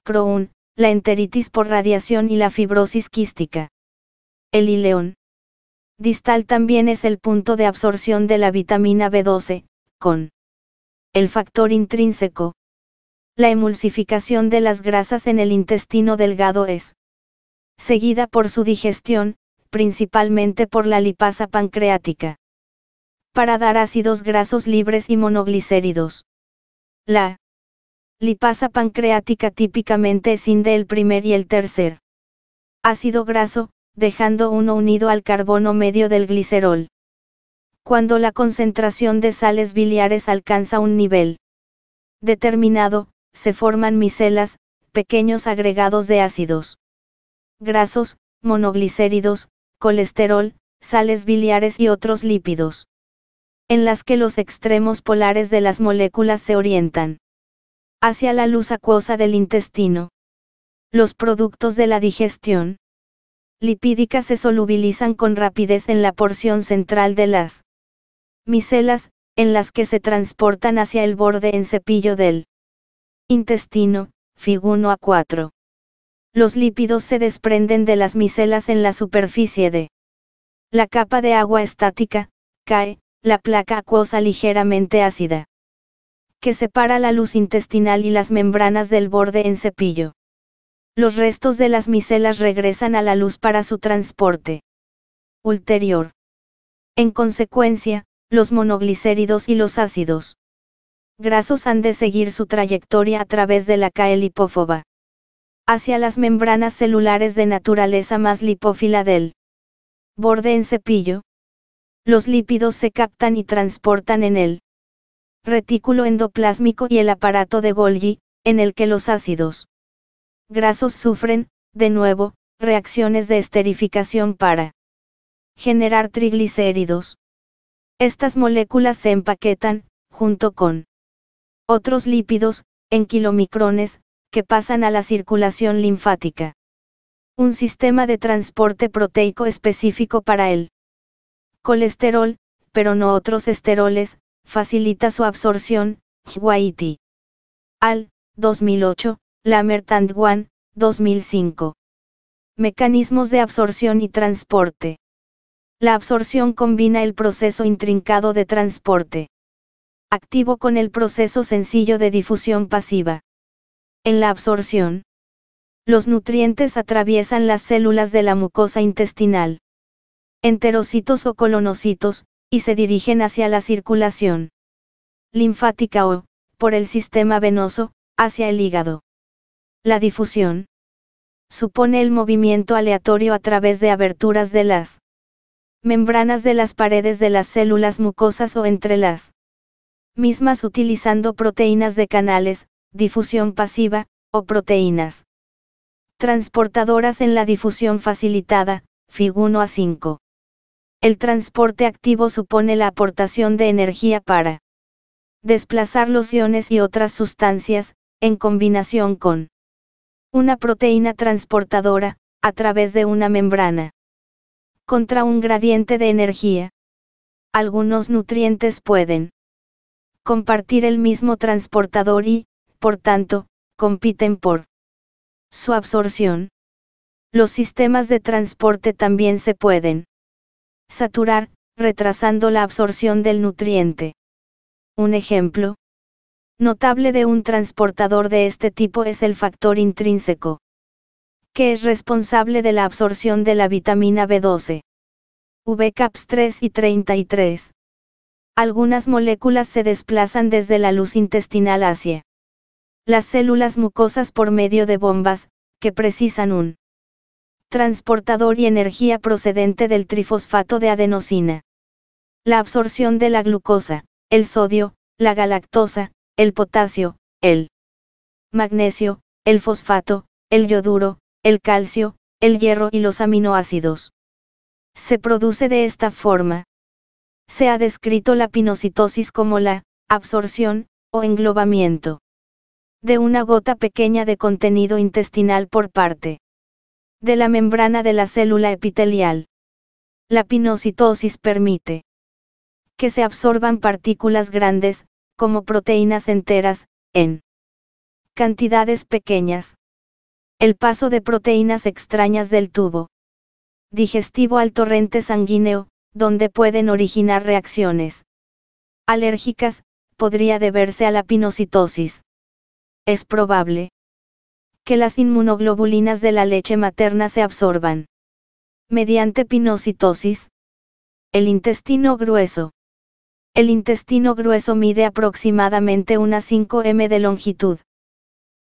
Crohn, la enteritis por radiación y la fibrosis quística. El ileón distal también es el punto de absorción de la vitamina B12, con el factor intrínseco. La emulsificación de las grasas en el intestino delgado es seguida por su digestión, principalmente por la lipasa pancreática, para dar ácidos grasos libres y monoglicéridos. La lipasa pancreática típicamente escinde el primer y el tercer ácido graso, dejando uno unido al carbono medio del glicerol. Cuando la concentración de sales biliares alcanza un nivel determinado, se forman micelas, pequeños agregados de ácidos grasos, monoglicéridos, colesterol, sales biliares y otros lípidos, en las que los extremos polares de las moléculas se orientan hacia la luz acuosa del intestino. Los productos de la digestión lipídica se solubilizan con rapidez en la porción central de las micelas, en las que se transportan hacia el borde en cepillo del intestino, Fig 1-4. Los lípidos se desprenden de las micelas en la superficie de la capa de agua estática, cae, la placa acuosa ligeramente ácida, que separa la luz intestinal y las membranas del borde en cepillo. Los restos de las micelas regresan a la luz para su transporte ulterior. En consecuencia, los monoglicéridos y los ácidos grasos han de seguir su trayectoria a través de la cae lipófoba hacia las membranas celulares de naturaleza más lipófila del borde en cepillo. Los lípidos se captan y transportan en el retículo endoplásmico y el aparato de Golgi, en el que los ácidos grasos sufren, de nuevo, reacciones de esterificación para generar triglicéridos. Estas moléculas se empaquetan, junto con otros lípidos, en kilomicrones, que pasan a la circulación linfática. Un sistema de transporte proteico específico para el colesterol, pero no otros esteroles, facilita su absorción. Whitey al. 2008, Lammert and One, 2005. Mecanismos de absorción y transporte. La absorción combina el proceso intrincado de transporte activo con el proceso sencillo de difusión pasiva. En la absorción, los nutrientes atraviesan las células de la mucosa intestinal, enterocitos o colonocitos, y se dirigen hacia la circulación linfática o, por el sistema venoso, hacia el hígado. La difusión supone el movimiento aleatorio a través de aberturas de las membranas de las paredes de las células mucosas o entre las mismas utilizando proteínas de canales, difusión pasiva, o proteínas transportadoras en la difusión facilitada, Fig 1-5. El transporte activo supone la aportación de energía para desplazar los iones y otras sustancias, en combinación con una proteína transportadora, a través de una membrana. Contra un gradiente de energía. Algunos nutrientes pueden compartir el mismo transportador y, por tanto, compiten por su absorción. Los sistemas de transporte también se pueden saturar, retrasando la absorción del nutriente. Un ejemplo notable de un transportador de este tipo es el factor intrínseco, que es responsable de la absorción de la vitamina B12. VCAPS 3 y 33. Algunas moléculas se desplazan desde la luz intestinal hacia las células mucosas por medio de bombas, que precisan un transportador y energía procedente del trifosfato de adenosina. La absorción de la glucosa, el sodio, la galactosa, el potasio, el magnesio, el fosfato, el yoduro, el calcio, el hierro y los aminoácidos. Se produce de esta forma. Se ha descrito la pinocitosis como la absorción, o englobamiento, de una gota pequeña de contenido intestinal por parte de la membrana de la célula epitelial. La pinocitosis permite que se absorban partículas grandes, como proteínas enteras, en cantidades pequeñas. El paso de proteínas extrañas del tubo digestivo al torrente sanguíneo, donde pueden originar reacciones alérgicas, podría deberse a la pinocitosis. Es probable que las inmunoglobulinas de la leche materna se absorban mediante pinocitosis. El intestino grueso. El intestino grueso mide aproximadamente unas 5 m de longitud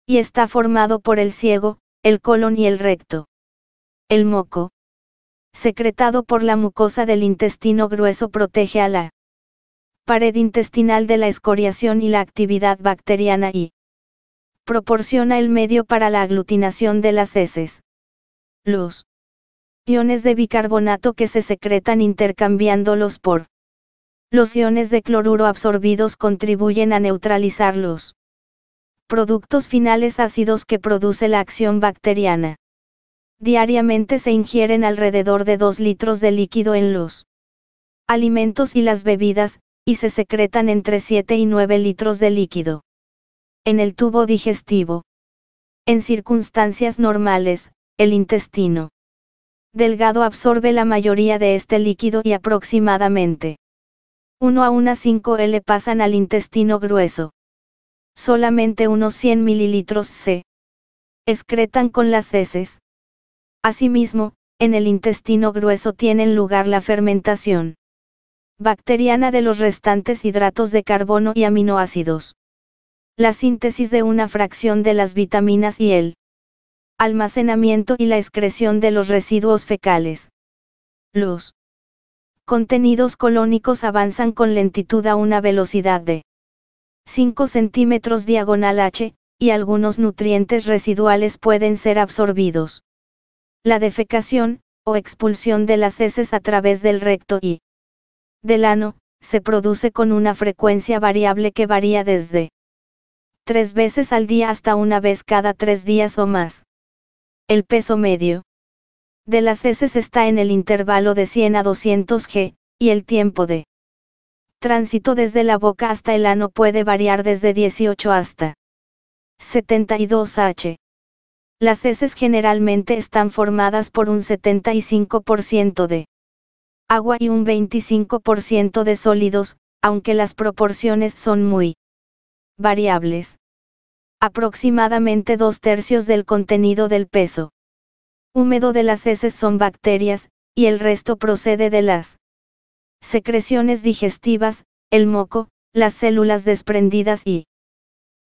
y está formado por el ciego, el colon y el recto. El moco, secretado por la mucosa del intestino grueso, protege a la pared intestinal de la escoriación y la actividad bacteriana y proporciona el medio para la aglutinación de las heces. Los iones de bicarbonato que se secretan intercambiándolos por los iones de cloruro absorbidos contribuyen a neutralizar los productos finales ácidos que produce la acción bacteriana. Diariamente se ingieren alrededor de 2 litros de líquido en los alimentos y las bebidas, y se secretan entre 7 y 9 litros de líquido en el tubo digestivo. En circunstancias normales, el intestino delgado absorbe la mayoría de este líquido y aproximadamente 1 a unas 5 L pasan al intestino grueso. Solamente unos 100 mililitros se excretan con las heces. Asimismo, en el intestino grueso tienen lugar la fermentación bacteriana de los restantes hidratos de carbono y aminoácidos, la síntesis de una fracción de las vitaminas y el almacenamiento y la excreción de los residuos fecales. Los contenidos colónicos avanzan con lentitud a una velocidad de 5 centímetros diagonal h, y algunos nutrientes residuales pueden ser absorbidos. La defecación, o expulsión de las heces a través del recto y del ano, se produce con una frecuencia variable que varía desde 3 veces al día hasta una vez cada 3 días o más. El peso medio de las heces está en el intervalo de 100 a 200 g, y el tiempo de tránsito desde la boca hasta el ano puede variar desde 18 hasta 72 h. Las heces generalmente están formadas por un 75% de agua y un 25% de sólidos, aunque las proporciones son muy variables. Aproximadamente 2/3 del contenido del peso húmedo de las heces son bacterias, y el resto procede de las secreciones digestivas, el moco, las células desprendidas y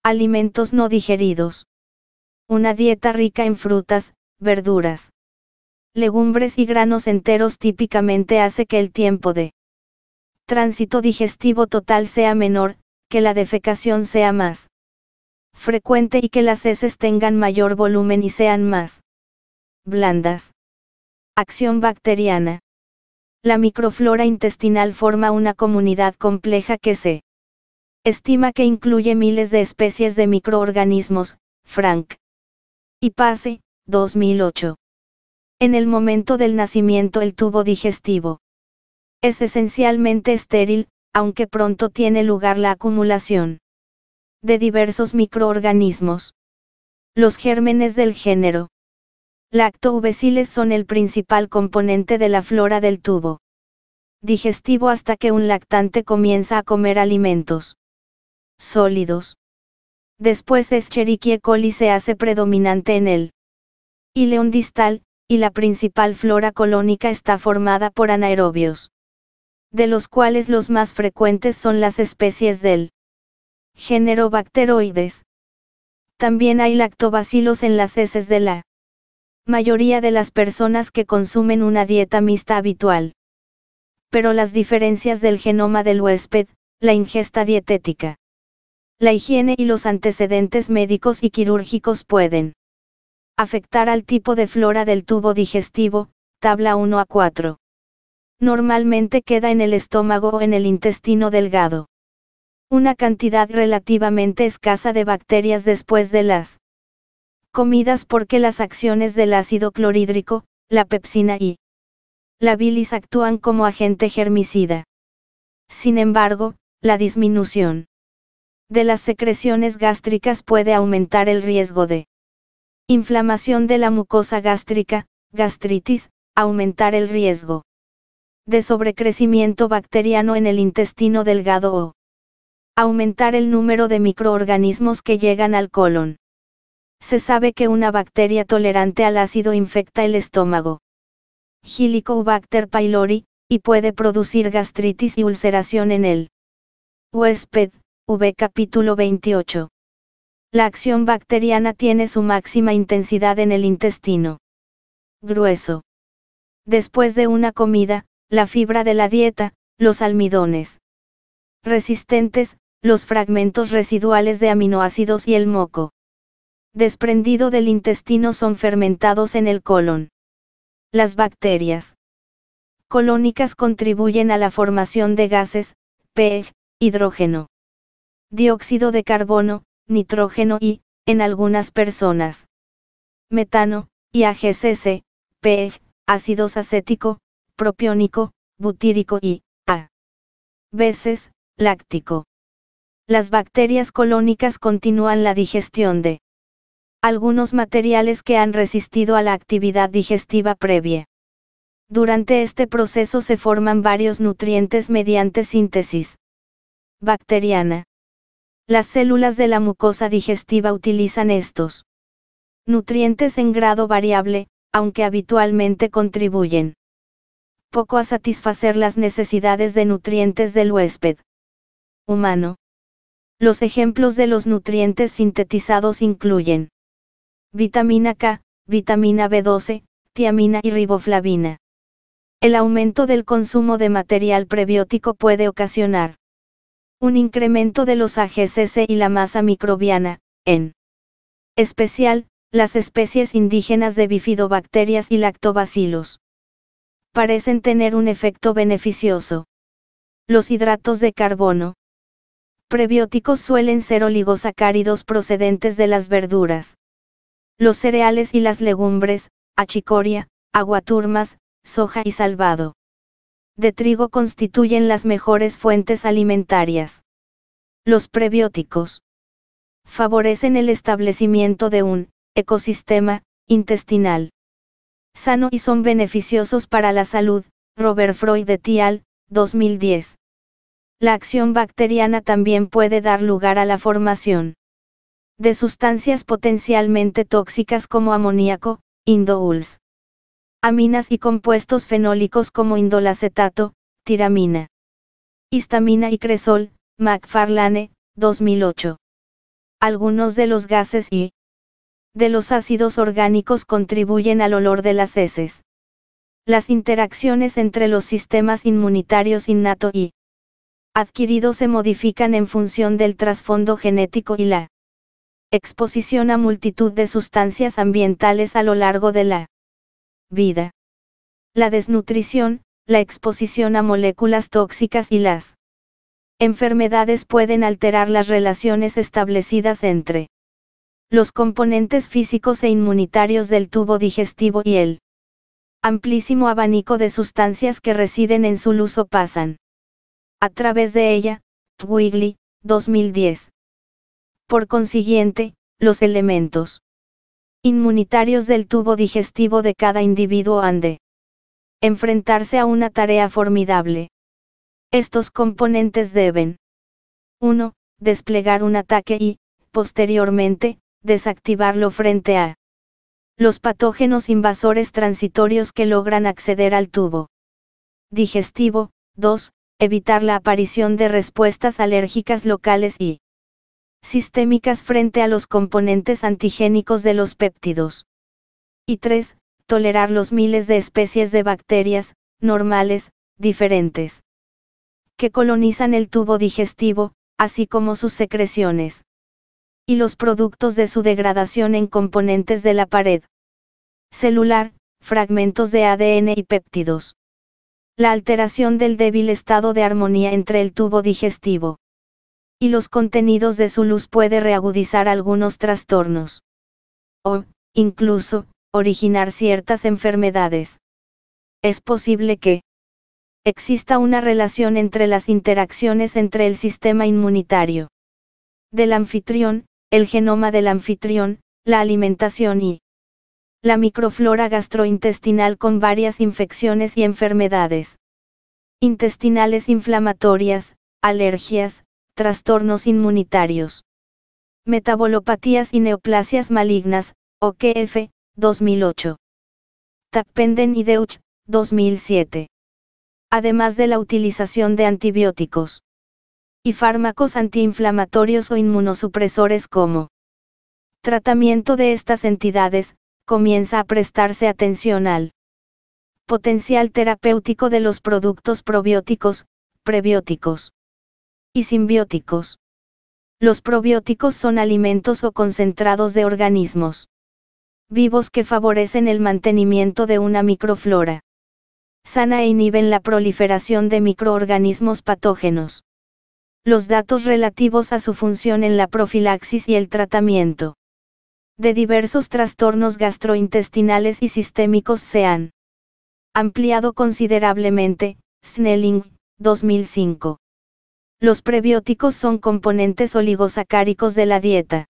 alimentos no digeridos. Una dieta rica en frutas, verduras, legumbres y granos enteros típicamente hace que el tiempo de tránsito digestivo total sea menor, que la defecación sea más frecuente y que las heces tengan mayor volumen y sean más blandas. Acción bacteriana. La microflora intestinal forma una comunidad compleja que se estima que incluye miles de especies de microorganismos. Frank y Pace, 2008. En el momento del nacimiento el tubo digestivo es esencialmente estéril, aunque pronto tiene lugar la acumulación de diversos microorganismos. Los gérmenes del género Lactobacillus son el principal componente de la flora del tubo digestivo hasta que un lactante comienza a comer alimentos sólidos. Después Escherichia coli se hace predominante en el ileón distal, y la principal flora colónica está formada por anaerobios. de los cuales los más frecuentes son las especies del género Bacteroides. También hay lactobacilos en las heces de la mayoría de las personas que consumen una dieta mixta habitual. Pero las diferencias del genoma del huésped, la ingesta dietética, la higiene y los antecedentes médicos y quirúrgicos pueden afectar al tipo de flora del tubo digestivo, tabla 1 a 4. Normalmente queda en el estómago o en el intestino delgado una cantidad relativamente escasa de bacterias después de las comidas porque las acciones del ácido clorhídrico, la pepsina y la bilis actúan como agente germicida. Sin embargo, la disminución de las secreciones gástricas puede aumentar el riesgo de inflamación de la mucosa gástrica, gastritis, aumentar el riesgo de sobrecrecimiento bacteriano en el intestino delgado o aumentar el número de microorganismos que llegan al colon. Se sabe que una bacteria tolerante al ácido infecta el estómago, Helicobacter pylori, y puede producir gastritis y ulceración en el huésped, v capítulo 28. La acción bacteriana tiene su máxima intensidad en el intestino grueso. Después de una comida, la fibra de la dieta, los almidones resistentes, los fragmentos residuales de aminoácidos y el moco desprendido del intestino son fermentados en el colon. Las bacterias colónicas contribuyen a la formación de gases, pH, hidrógeno, dióxido de carbono, nitrógeno y, en algunas personas, metano, y AGCC, pH, ácidos acético, propiónico, butírico y, a veces, láctico. Las bacterias colónicas continúan la digestión de algunos materiales que han resistido a la actividad digestiva previa. Durante este proceso se forman varios nutrientes mediante síntesis bacteriana. Las células de la mucosa digestiva utilizan estos nutrientes en grado variable, aunque habitualmente contribuyen poco a satisfacer las necesidades de nutrientes del huésped humano. Los ejemplos de los nutrientes sintetizados incluyen vitamina K, vitamina B12, tiamina y riboflavina. El aumento del consumo de material prebiótico puede ocasionar un incremento de los AGCC y la masa microbiana, en especial, las especies indígenas de bifidobacterias y lactobacilos. Parecen tener un efecto beneficioso. Los hidratos de carbono prebióticos suelen ser oligosacáridos procedentes de las verduras, los cereales y las legumbres, achicoria, aguaturmas, soja y salvado de trigo constituyen las mejores fuentes alimentarias. Los prebióticos favorecen el establecimiento de un ecosistema intestinal sano y son beneficiosos para la salud, Robert Freud et al., 2010. La acción bacteriana también puede dar lugar a la formación de sustancias potencialmente tóxicas como amoníaco, indouls, aminas y compuestos fenólicos como indolacetato, tiramina, histamina y cresol, McFarlane, 2008. Algunos de los gases y de los ácidos orgánicos contribuyen al olor de las heces. Las interacciones entre los sistemas inmunitarios innato y adquirido se modifican en función del trasfondo genético y la exposición a multitud de sustancias ambientales a lo largo de la vida. La desnutrición, la exposición a moléculas tóxicas y las enfermedades pueden alterar las relaciones establecidas entre los componentes físicos e inmunitarios del tubo digestivo y el amplísimo abanico de sustancias que residen en su luz o pasan a través de ella, Twigley, 2010. Por consiguiente, los elementos inmunitarios del tubo digestivo de cada individuo han de enfrentarse a una tarea formidable. Estos componentes deben 1. Desplegar un ataque y, posteriormente, desactivarlo frente a los patógenos invasores transitorios que logran acceder al tubo digestivo. 2. evitar la aparición de respuestas alérgicas locales y sistémicas frente a los componentes antigénicos de los péptidos. Y 3. Tolerar los miles de especies de bacterias, normales, diferentes, que colonizan el tubo digestivo, así como sus secreciones y los productos de su degradación en componentes de la pared celular, fragmentos de ADN y péptidos. La alteración del débil estado de armonía entre el tubo digestivo y los contenidos de su luz puede reagudizar algunos trastornos. O, incluso, originar ciertas enfermedades. Es posible que exista una relación entre las interacciones entre el sistema inmunitario del anfitrión, el genoma del anfitrión, la alimentación y la microflora gastrointestinal con varias infecciones y enfermedades intestinales inflamatorias, alergias, trastornos inmunitarios, metabolopatías y neoplasias malignas, OKF, 2008. Tappenden y Deutsch, 2007. Además de la utilización de antibióticos y fármacos antiinflamatorios o inmunosupresores como tratamiento de estas entidades, comienza a prestarse atención al potencial terapéutico de los productos probióticos, prebióticos y simbióticos. Los probióticos son alimentos o concentrados de organismos vivos que favorecen el mantenimiento de una microflora sana e inhiben la proliferación de microorganismos patógenos. Los datos relativos a su función en la profilaxis y el tratamiento de diversos trastornos gastrointestinales y sistémicos se han ampliado considerablemente, Snelling, 2005. Los prebióticos son componentes oligosacáricos de la dieta.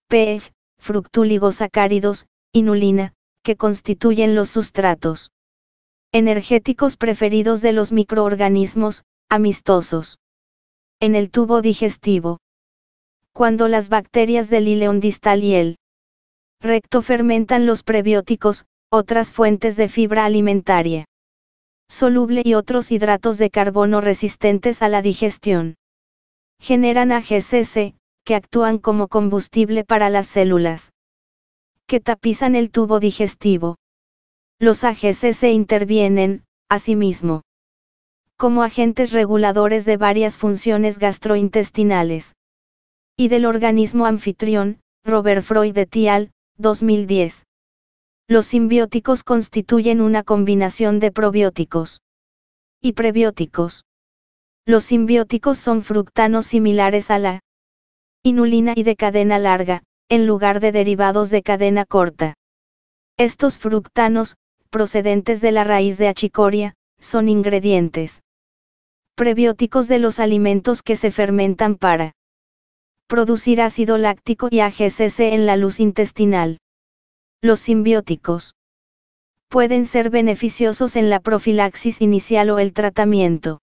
PEG, fructuligosacáridos, inulina, que constituyen los sustratos energéticos preferidos de los microorganismos amistosos en el tubo digestivo. Cuando las bacterias del ileón distal y el recto fermentan los prebióticos, otras fuentes de fibra alimentaria soluble y otros hidratos de carbono resistentes a la digestión generan AGCC, que actúan como combustible para las células que tapizan el tubo digestivo. Los AGCC intervienen, asimismo, como agentes reguladores de varias funciones gastrointestinales y del organismo anfitrión, Robert Freud et al., 2010. Los simbióticos constituyen una combinación de probióticos y prebióticos. Los simbióticos son fructanos similares a la inulina y de cadena larga, en lugar de derivados de cadena corta. Estos fructanos, procedentes de la raíz de achicoria, son ingredientes prebióticos de los alimentos que se fermentan para producir ácido láctico y AGCC en la luz intestinal. Los simbióticos pueden ser beneficiosos en la profilaxis inicial o el tratamiento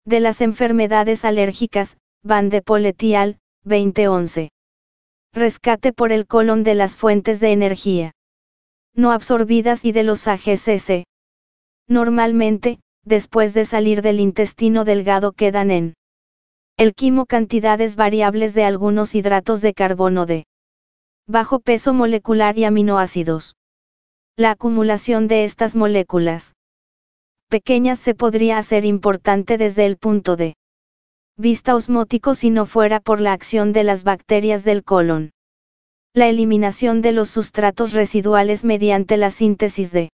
de las enfermedades alérgicas, Van de Poel et al., 2011. Rescate por el colon de las fuentes de energía no absorbidas y de los AGCC. Normalmente, después de salir del intestino delgado quedan en el quimo cantidades variables de algunos hidratos de carbono de bajo peso molecular y aminoácidos. La acumulación de estas moléculas pequeñas se podría hacer importante desde el punto de vista osmótico si no fuera por la acción de las bacterias del colon. La eliminación de los sustratos residuales mediante la síntesis de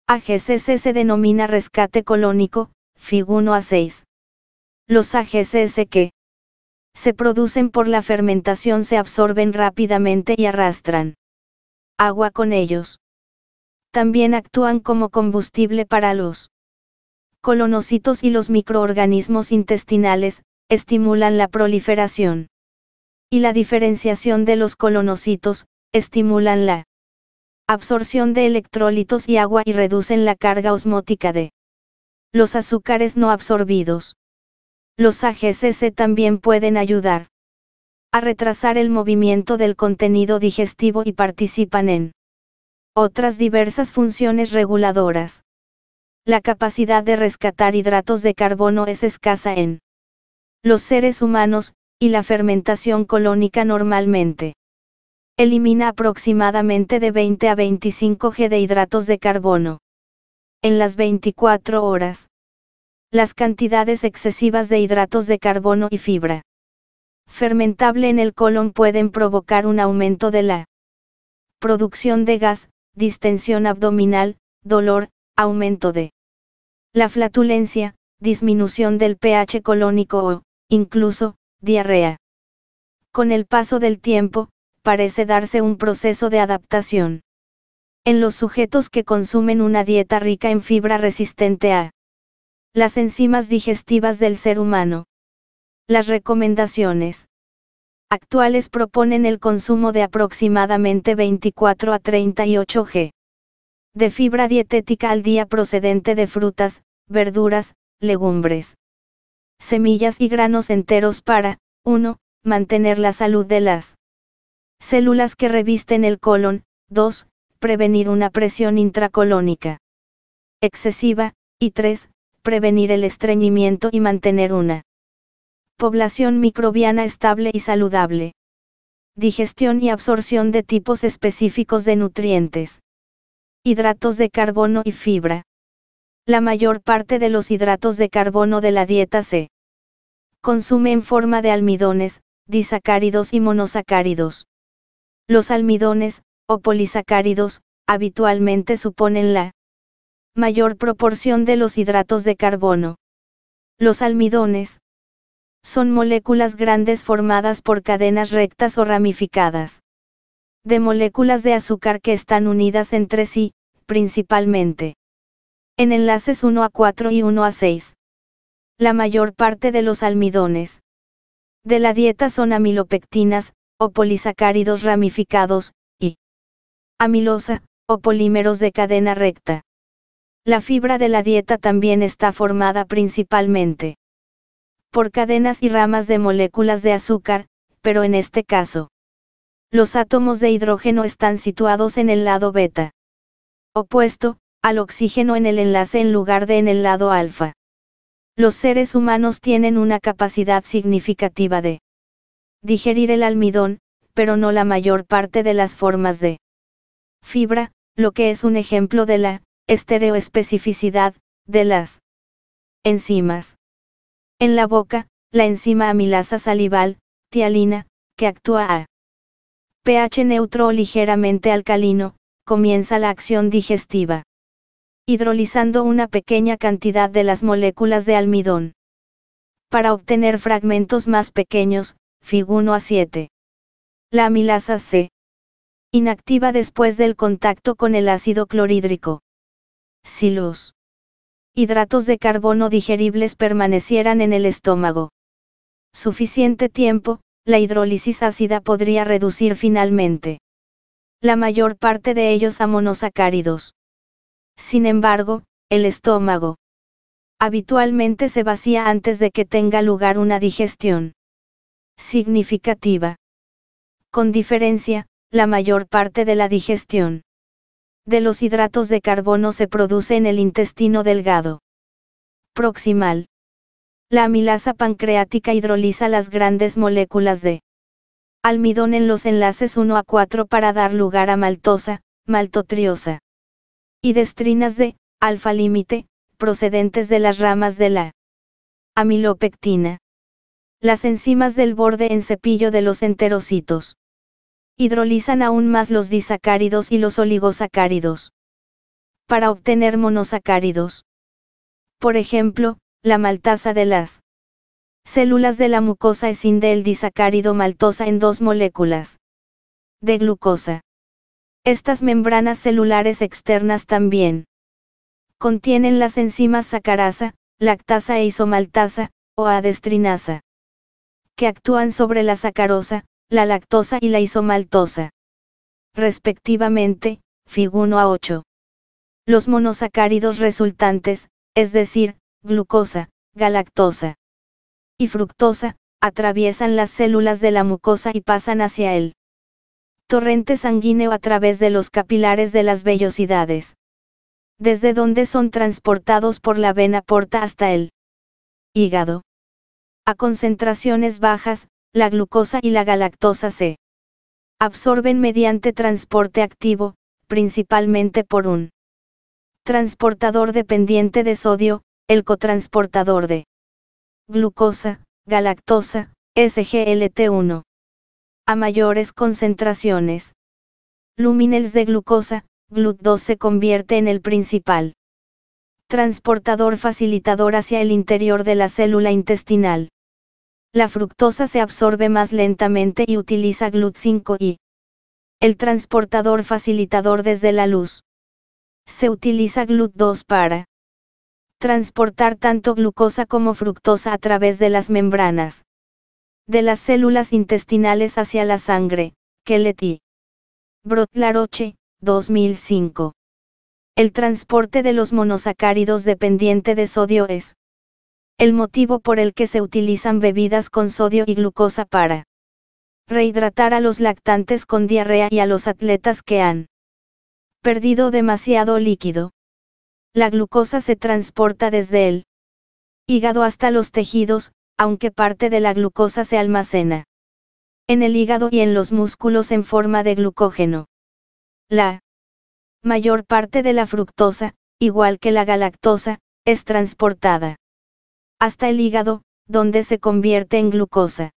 AGCC se denomina rescate colónico, Fig 1a6. Los AGCC que se producen por la fermentación se absorben rápidamente y arrastran agua con ellos. También actúan como combustible para los colonocitos y los microorganismos intestinales, estimulan la proliferación y la diferenciación de los colonocitos, estimulan la absorción de electrolitos y agua y reducen la carga osmótica de los azúcares no absorbidos. Los AGCC también pueden ayudar a retrasar el movimiento del contenido digestivo y participan en otras diversas funciones reguladoras La capacidad de rescatar hidratos de carbono es escasa en los seres humanos, y la fermentación colónica normalmente elimina aproximadamente de 20 a 25 g de hidratos de carbono en las 24 horas. Las cantidades excesivas de hidratos de carbono y fibra fermentable en el colon pueden provocar un aumento de la producción de gas, distensión abdominal, dolor, aumento de la flatulencia, disminución del pH colónico o, incluso, diarrea. Con el paso del tiempo, parece darse un proceso de adaptación en los sujetos que consumen una dieta rica en fibra resistente a las enzimas digestivas del ser humano. Las recomendaciones actuales proponen el consumo de aproximadamente 24 a 38 g de fibra dietética al día procedente de frutas, verduras, legumbres, semillas y granos enteros para, 1. Mantener la salud de las células que revisten el colon, 2. Prevenir una presión intracolónica excesiva, y 3. Prevenir el estreñimiento y mantener una población microbiana estable y saludable. Digestión y absorción de tipos específicos de nutrientes. Hidratos de carbono y fibra. La mayor parte de los hidratos de carbono de la dieta se consume en forma de almidones, disacáridos y monosacáridos. Los almidones, o polisacáridos, habitualmente suponen la mayor proporción de los hidratos de carbono. Los almidones son moléculas grandes formadas por cadenas rectas o ramificadas de moléculas de azúcar que están unidas entre sí, principalmente en enlaces 1 a 4 y 1 a 6. La mayor parte de los almidones de la dieta son amilopectinas, o polisacáridos ramificados, y amilosa, o polímeros de cadena recta. La fibra de la dieta también está formada principalmente por cadenas y ramas de moléculas de azúcar, pero en este caso, los átomos de hidrógeno están situados en el lado beta, opuesto al oxígeno en el enlace en lugar de en el lado alfa. Los seres humanos tienen una capacidad significativa de digerir el almidón, pero no la mayor parte de las formas de fibra, lo que es un ejemplo de la estereoespecificidad de las enzimas. En la boca, la enzima amilasa salival, tialina, que actúa a pH neutro o ligeramente alcalino, comienza la acción digestiva, hidrolizando una pequeña cantidad de las moléculas de almidón para obtener fragmentos más pequeños, Fig 1 a 7. La amilasa se inactiva después del contacto con el ácido clorhídrico. Si los hidratos de carbono digeribles permanecieran en el estómago suficiente tiempo, la hidrólisis ácida podría reducir finalmente la mayor parte de ellos a monosacáridos. Sin embargo, el estómago habitualmente se vacía antes de que tenga lugar una digestión significativa. Con diferencia, la mayor parte de la digestión de los hidratos de carbono se produce en el intestino delgado proximal. La amilasa pancreática hidroliza las grandes moléculas de almidón en los enlaces 1 a 4 para dar lugar a maltosa, maltotriosa y destrinas de alfa límite, procedentes de las ramas de la amilopectina. Las enzimas del borde en cepillo de los enterocitos hidrolizan aún más los disacáridos y los oligosacáridos para obtener monosacáridos. Por ejemplo, la maltasa de las células de la mucosa escinde el disacárido maltosa en 2 moléculas de glucosa. Estas membranas celulares externas también contienen las enzimas sacarasa, lactasa e isomaltasa, o adestrinasa, que actúan sobre la sacarosa, la lactosa y la isomaltosa, respectivamente, Fig 1 a 8. Los monosacáridos resultantes, es decir, glucosa, galactosa y fructosa, atraviesan las células de la mucosa y pasan hacia el torrente sanguíneo a través de los capilares de las vellosidades desde donde son transportados por la vena porta hasta el hígado. A concentraciones bajas, la glucosa y la galactosa se absorben mediante transporte activo, principalmente por un transportador dependiente de sodio, el cotransportador de glucosa, galactosa, SGLT1. A mayores concentraciones luminales de glucosa, GLUT2 se convierte en el principal transportador facilitador hacia el interior de la célula intestinal. La fructosa se absorbe más lentamente y utiliza GLUT5 y el transportador facilitador desde la luz. Se utiliza GLUT2 para transportar tanto glucosa como fructosa a través de las membranas de las células intestinales hacia la sangre, Kellett Brot-Laroche, 2005. El transporte de los monosacáridos dependiente de sodio es el motivo por el que se utilizan bebidas con sodio y glucosa para rehidratar a los lactantes con diarrea y a los atletas que han perdido demasiado líquido. La glucosa se transporta desde el hígado hasta los tejidos, aunque parte de la glucosa se almacena en el hígado y en los músculos en forma de glucógeno. La mayor parte de la fructosa, igual que la galactosa, es transportada hasta el hígado, donde se convierte en glucosa.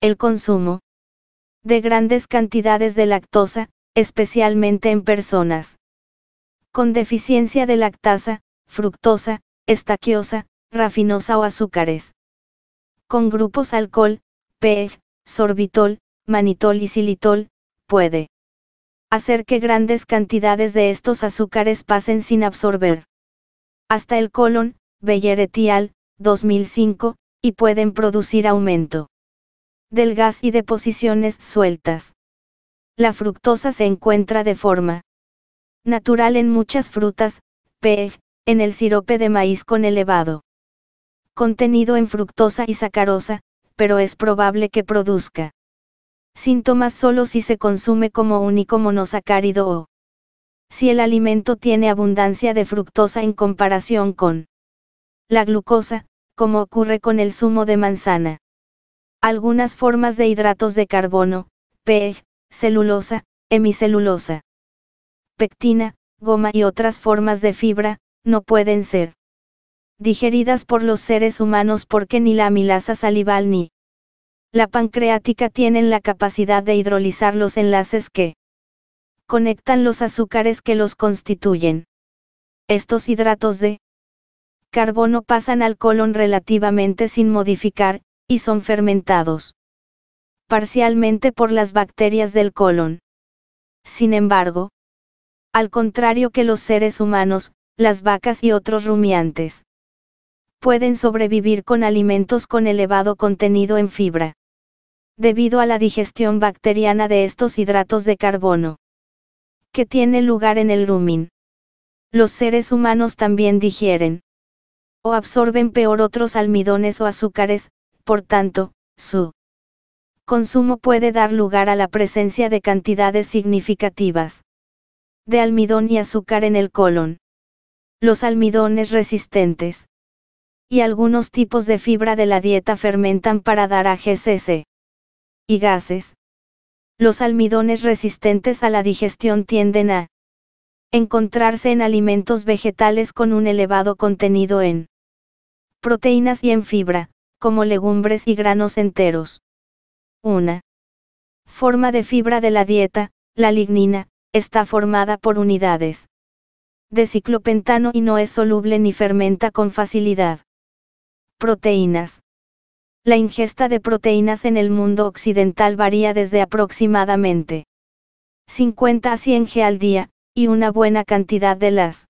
El consumo de grandes cantidades de lactosa, especialmente en personas con deficiencia de lactasa, fructosa, estaquiosa, rafinosa o azúcares con grupos alcohol, PEG, sorbitol, manitol y xilitol, puede hacer que grandes cantidades de estos azúcares pasen sin absorber hasta el colon, Beyer et al., 2005, y pueden producir aumento del gas y deposiciones sueltas. La fructosa se encuentra de forma natural en muchas frutas, PEG, en el sirope de maíz con elevado contenido en fructosa y sacarosa, pero es probable que produzca síntomas solo si se consume como único monosacárido o si el alimento tiene abundancia de fructosa en comparación con la glucosa, como ocurre con el zumo de manzana. Algunas formas de hidratos de carbono, PEG, celulosa, hemicelulosa, pectina, goma y otras formas de fibra, no pueden ser digeridas por los seres humanos porque ni la amilasa salival ni la pancreática tienen la capacidad de hidrolizar los enlaces que conectan los azúcares que los constituyen. Estos hidratos de carbono pasan al colon relativamente sin modificar, y son fermentados parcialmente por las bacterias del colon. Sin embargo, al contrario que los seres humanos, las vacas y otros rumiantes pueden sobrevivir con alimentos con elevado contenido en fibra, debido a la digestión bacteriana de estos hidratos de carbono, que tiene lugar en el rumen. Los seres humanos también digieren o absorben peor otros almidones o azúcares, por tanto, su consumo puede dar lugar a la presencia de cantidades significativas de almidón y azúcar en el colon. Los almidones resistentes y algunos tipos de fibra de la dieta fermentan para dar AGCC y gases. Los almidones resistentes a la digestión tienden a encontrarse en alimentos vegetales con un elevado contenido en proteínas y en fibra, como legumbres y granos enteros. Una forma de fibra de la dieta, la lignina, está formada por unidades de ciclopentano y no es soluble ni fermenta con facilidad. Proteínas. La ingesta de proteínas en el mundo occidental varía desde aproximadamente 50 a 100 g al día, y una buena cantidad de las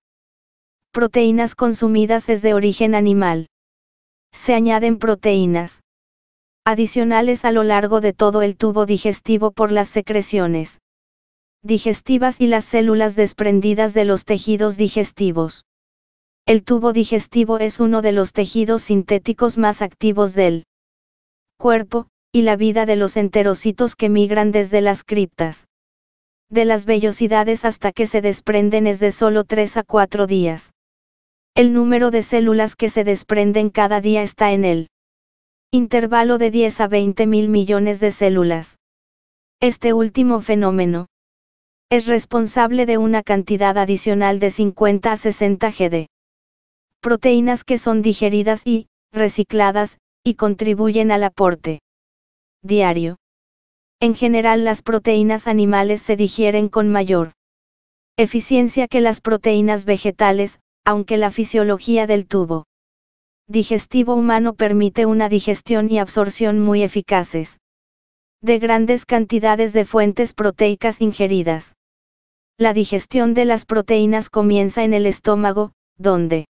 proteínas consumidas es de origen animal. Se añaden proteínas adicionales a lo largo de todo el tubo digestivo por las secreciones digestivas y las células desprendidas de los tejidos digestivos. El tubo digestivo es uno de los tejidos sintéticos más activos del cuerpo, y la vida de los enterocitos que migran desde las criptas De las vellosidades hasta que se desprenden es de solo 3 a 4 días. El número de células que se desprenden cada día está en el intervalo de 10 a 20 mil millones de células. Este último fenómeno es responsable de una cantidad adicional de 50 a 60 g de proteínas que son digeridas y recicladas, y contribuyen al aporte diario. En general, las proteínas animales se digieren con mayor eficiencia que las proteínas vegetales, aunque la fisiología del tubo digestivo humano permite una digestión y absorción muy eficaces de grandes cantidades de fuentes proteicas ingeridas. La digestión de las proteínas comienza en el estómago, donde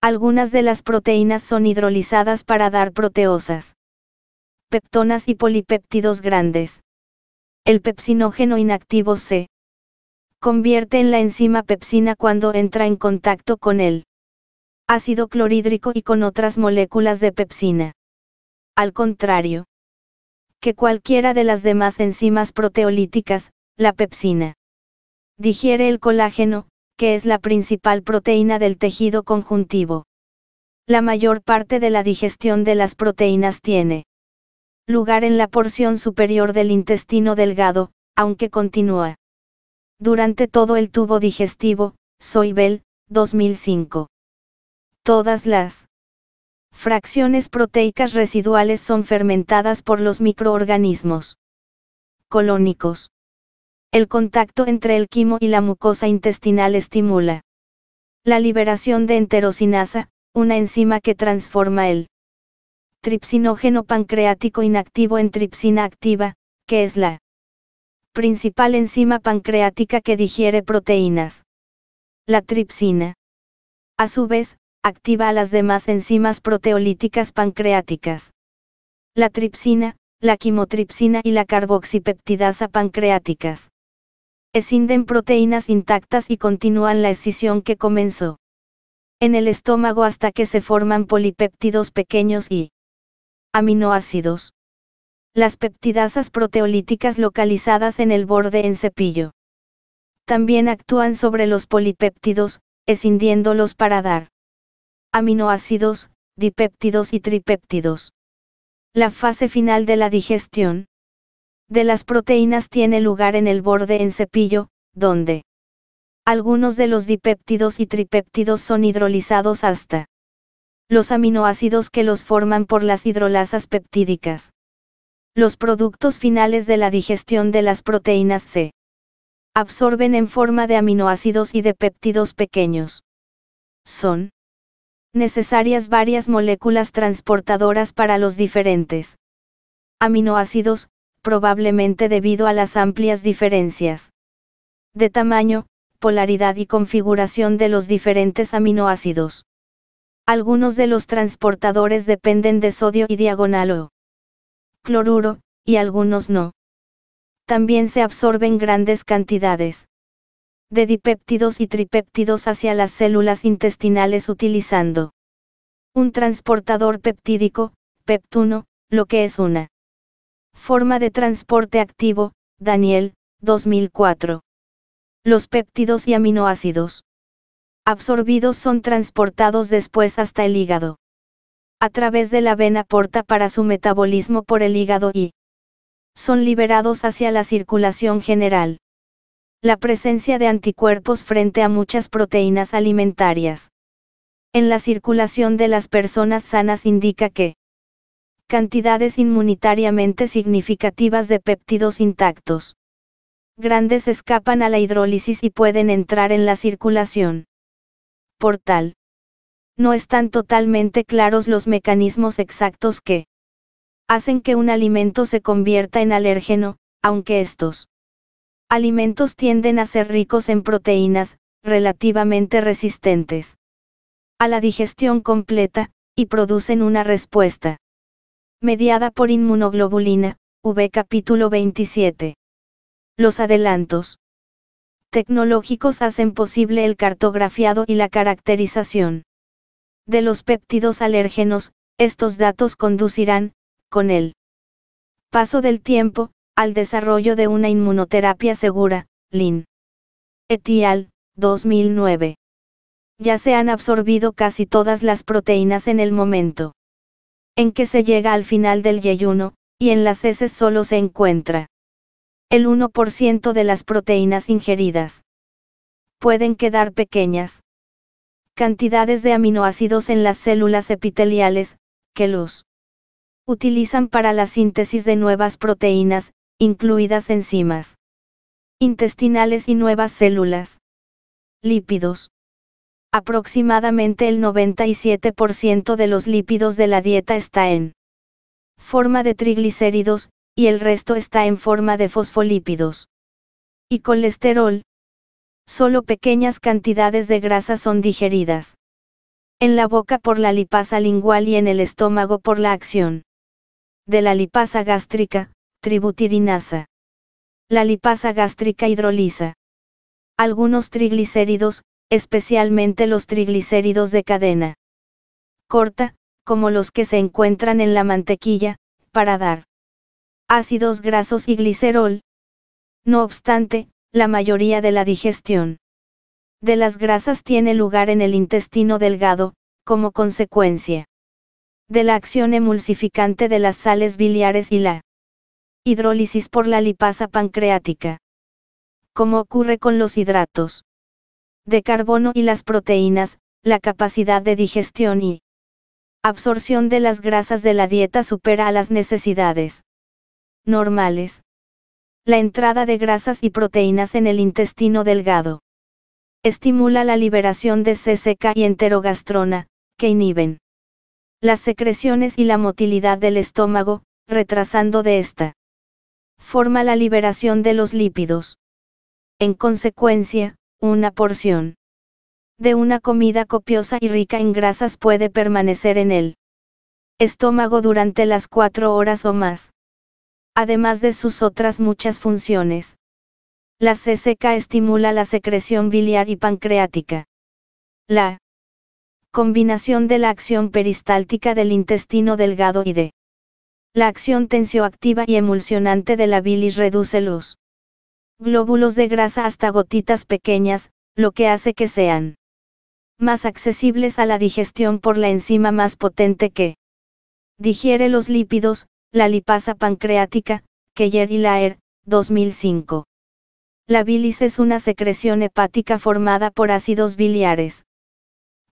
algunas de las proteínas son hidrolizadas para dar proteosas, peptonas y polipéptidos grandes. El pepsinógeno inactivo se convierte en la enzima pepsina cuando entra en contacto con el ácido clorhídrico y con otras moléculas de pepsina. Al contrario que cualquiera de las demás enzimas proteolíticas, la pepsina digiere el colágeno, que es la principal proteína del tejido conjuntivo. La mayor parte de la digestión de las proteínas tiene lugar en la porción superior del intestino delgado, aunque continúa durante todo el tubo digestivo. Soibel, 2005. Todas las fracciones proteicas residuales son fermentadas por los microorganismos colónicos. El contacto entre el quimo y la mucosa intestinal estimula la liberación de enterocinasa, una enzima que transforma el tripsinógeno pancreático inactivo en tripsina activa, que es la principal enzima pancreática que digiere proteínas. La tripsina, a su vez, activa a las demás enzimas proteolíticas pancreáticas. La tripsina, la quimotripsina y la carboxipeptidasa pancreáticas escinden proteínas intactas y continúan la escisión que comenzó en el estómago hasta que se forman polipéptidos pequeños y aminoácidos. Las peptidasas proteolíticas localizadas en el borde en cepillo también actúan sobre los polipéptidos, escindiéndolos para dar aminoácidos, dipéptidos y tripéptidos. La fase final de la digestión de las proteínas tiene lugar en el borde en cepillo, donde algunos de los dipéptidos y tripéptidos son hidrolizados hasta los aminoácidos que los forman por las hidrolasas peptídicas. Los productos finales de la digestión de las proteínas se absorben en forma de aminoácidos y de péptidos pequeños. Son necesarias varias moléculas transportadoras para los diferentes aminoácidos, probablemente debido a las amplias diferencias de tamaño, polaridad y configuración de los diferentes aminoácidos. Algunos de los transportadores dependen de sodio y diagonal o cloruro, y algunos no. También se absorben grandes cantidades de dipéptidos y tripéptidos hacia las células intestinales utilizando un transportador peptídico, PEP1, lo que es una forma de transporte activo. Daniel, 2004. Los péptidos y aminoácidos absorbidos son transportados después hasta el hígado a través de la vena porta para su metabolismo por el hígado y son liberados hacia la circulación general. La presencia de anticuerpos frente a muchas proteínas alimentarias en la circulación de las personas sanas indica que cantidades inmunitariamente significativas de péptidos intactos grandes escapan a la hidrólisis y pueden entrar en la circulación. Por tal, no están totalmente claros los mecanismos exactos que hacen que un alimento se convierta en alérgeno, aunque estos alimentos tienden a ser ricos en proteínas, relativamente resistentes a la digestión completa, y producen una respuesta mediada por inmunoglobulina, V capítulo 27. Los adelantos tecnológicos hacen posible el cartografiado y la caracterización de los péptidos alérgenos. Estos datos conducirán, con el paso del tiempo, al desarrollo de una inmunoterapia segura, Lin et al. 2009. Ya se han absorbido casi todas las proteínas en el momento en que se llega al final del yeyuno, y en las heces solo se encuentra el 1% de las proteínas ingeridas. Pueden quedar pequeñas cantidades de aminoácidos en las células epiteliales, que los utilizan para la síntesis de nuevas proteínas, incluidas enzimas intestinales y nuevas células. Lípidos. Aproximadamente el 97% de los lípidos de la dieta está en forma de triglicéridos, y el resto está en forma de fosfolípidos y colesterol. Solo pequeñas cantidades de grasa son digeridas en la boca por la lipasa lingual y en el estómago por la acción de la lipasa gástrica, tributirinasa. La lipasa gástrica hidroliza algunos triglicéridos, especialmente los triglicéridos de cadena corta, como los que se encuentran en la mantequilla, para dar ácidos grasos y glicerol. No obstante, la mayoría de la digestión de las grasas tiene lugar en el intestino delgado, como consecuencia de la acción emulsificante de las sales biliares y la hidrólisis por la lipasa pancreática. Como ocurre con los hidratos de carbono y las proteínas, la capacidad de digestión y absorción de las grasas de la dieta supera a las necesidades normales. La entrada de grasas y proteínas en el intestino delgado estimula la liberación de CCK y enterogastrona, que inhiben las secreciones y la motilidad del estómago, retrasando de esta forma la liberación de los lípidos. En consecuencia, una porción de una comida copiosa y rica en grasas puede permanecer en el estómago durante las 4 horas o más. Además de sus otras muchas funciones, la CCK estimula la secreción biliar y pancreática. La combinación de la acción peristáltica del intestino delgado y de la acción tensioactiva y emulsionante de la bilis reduce los glóbulos de grasa hasta gotitas pequeñas, lo que hace que sean más accesibles a la digestión por la enzima más potente que digiere los lípidos, la lipasa pancreática, Keller y Laer, 2005. La bilis es una secreción hepática formada por ácidos biliares,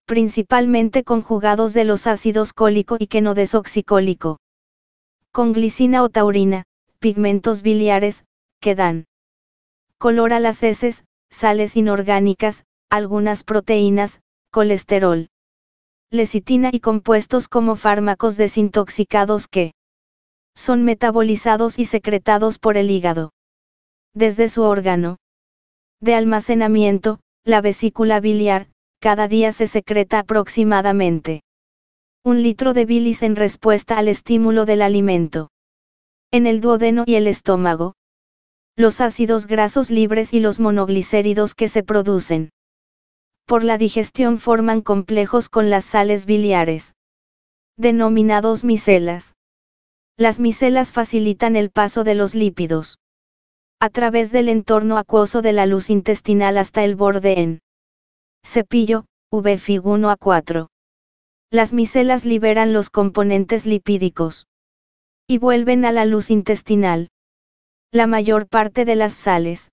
principalmente conjugados de los ácidos cólico y quenodesoxicólico, con glicina o taurina, pigmentos biliares, que dan color a las heces, sales inorgánicas, algunas proteínas, colesterol, lecitina y compuestos como fármacos desintoxicados que son metabolizados y secretados por el hígado. Desde su órgano de almacenamiento, la vesícula biliar, cada día se secreta aproximadamente 1 litro de bilis en respuesta al estímulo del alimento. En el duodeno y el estómago, los ácidos grasos libres y los monoglicéridos que se producen por la digestión forman complejos con las sales biliares, denominados micelas. Las micelas facilitan el paso de los lípidos a través del entorno acuoso de la luz intestinal hasta el borde en cepillo, Fig 1-4. Las micelas liberan los componentes lipídicos y vuelven a la luz intestinal. La mayor parte de las sales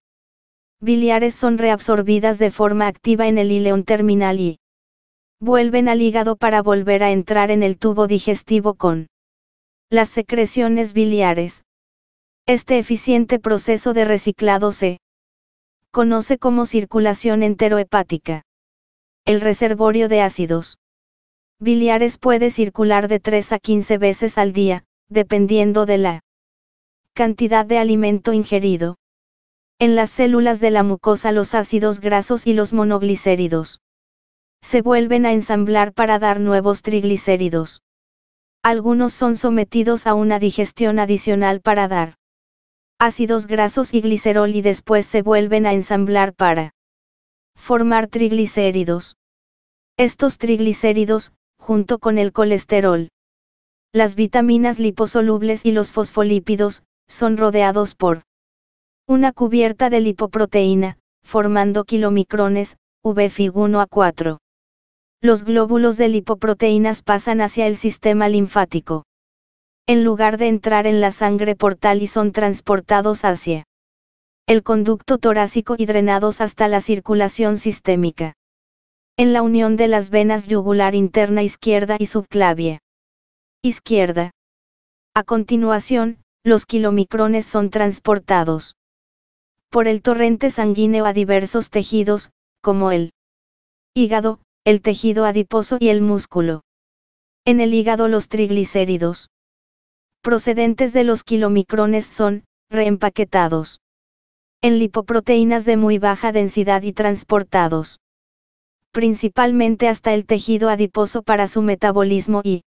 biliares son reabsorbidas de forma activa en el ileón terminal y vuelven al hígado para volver a entrar en el tubo digestivo con las secreciones biliares. Este eficiente proceso de reciclado se conoce como circulación enterohepática. El reservorio de ácidos biliares puede circular de 3 a 15 veces al día, dependiendo de la cantidad de alimento ingerido. En las células de la mucosa los ácidos grasos y los monoglicéridos se vuelven a ensamblar para dar nuevos triglicéridos. Algunos son sometidos a una digestión adicional para dar ácidos grasos y glicerol y después se vuelven a ensamblar para formar triglicéridos. Estos triglicéridos, junto con el colesterol, las vitaminas liposolubles y los fosfolípidos, son rodeados por Una cubierta de lipoproteína, formando kilomicrones, V-Fig1A4. Los glóbulos de lipoproteínas pasan hacia el sistema linfático. En lugar de entrar en la sangre portal y son transportados hacia el conducto torácico y drenados hasta la circulación sistémica. En la unión de las venas yugular interna izquierda y subclavia izquierda. A continuación, los kilomicrones son transportados por el torrente sanguíneo a diversos tejidos, como el hígado, el tejido adiposo y el músculo. En el hígado los triglicéridos procedentes de los kilomicrones son reempaquetados en lipoproteínas de muy baja densidad y transportados principalmente hasta el tejido adiposo para su metabolismo y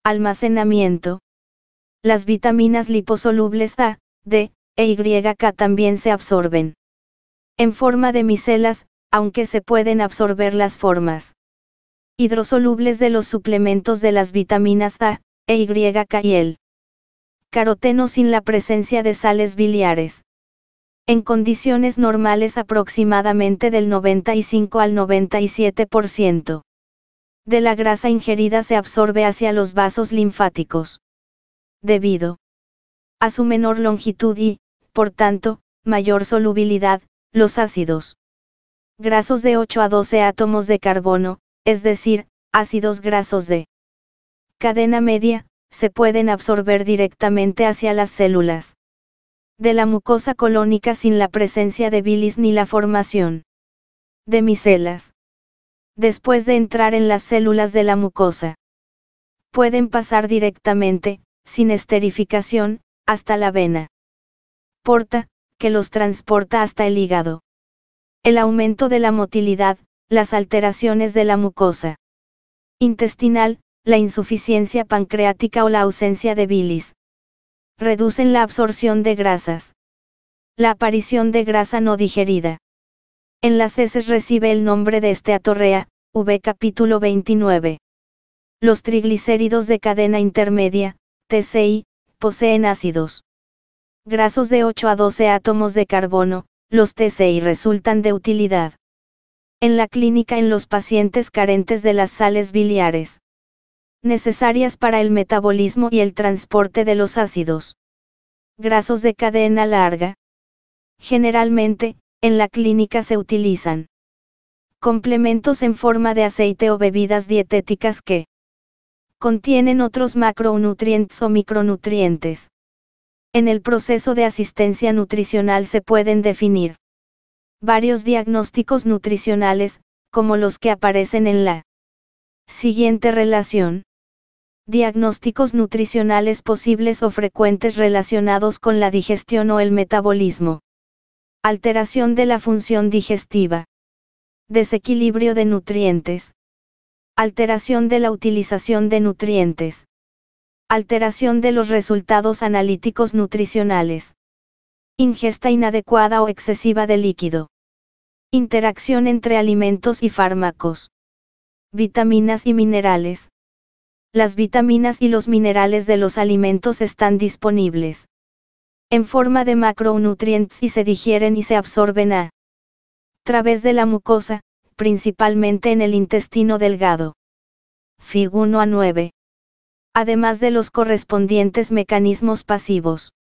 almacenamiento. Las vitaminas liposolubles A, D e YK también se absorben en forma de micelas, aunque se pueden absorber las formas hidrosolubles de los suplementos de las vitaminas A, e YK y el caroteno sin la presencia de sales biliares. En condiciones normales aproximadamente del 95 al 97% de la grasa ingerida se absorbe hacia los vasos linfáticos. Debido a su menor longitud y, por tanto, mayor solubilidad, los ácidos grasos de 8 a 12 átomos de carbono, es decir, ácidos grasos de cadena media, se pueden absorber directamente hacia las células de la mucosa colónica sin la presencia de bilis ni la formación de micelas. Después de entrar en las células de la mucosa, pueden pasar directamente, sin esterificación, hasta la vena porta, que los transporta hasta el hígado. El aumento de la motilidad, las alteraciones de la mucosa intestinal, la insuficiencia pancreática o la ausencia de bilis reducen la absorción de grasas. La aparición de grasa no digerida en las heces recibe el nombre de esteatorrea, V capítulo 29. Los triglicéridos de cadena intermedia, TCI, poseen ácidos grasos de 8 a 12 átomos de carbono, los TCI resultan de utilidad en la clínica en los pacientes carentes de las sales biliares necesarias para el metabolismo y el transporte de los ácidos grasos de cadena larga. Generalmente, en la clínica se utilizan complementos en forma de aceite o bebidas dietéticas que contienen otros macronutrientes o micronutrientes. En el proceso de asistencia nutricional se pueden definir varios diagnósticos nutricionales, como los que aparecen en la siguiente relación. Diagnósticos nutricionales posibles o frecuentes relacionados con la digestión o el metabolismo. Alteración de la función digestiva. Desequilibrio de nutrientes. Alteración de la utilización de nutrientes. Alteración de los resultados analíticos nutricionales. Ingesta inadecuada o excesiva de líquido. Interacción entre alimentos y fármacos. Vitaminas y minerales. Las vitaminas y los minerales de los alimentos están disponibles en forma de macronutrientes y se digieren y se absorben a través de la mucosa, principalmente en el intestino delgado. Fig 1 a 9. Además de los correspondientes mecanismos pasivos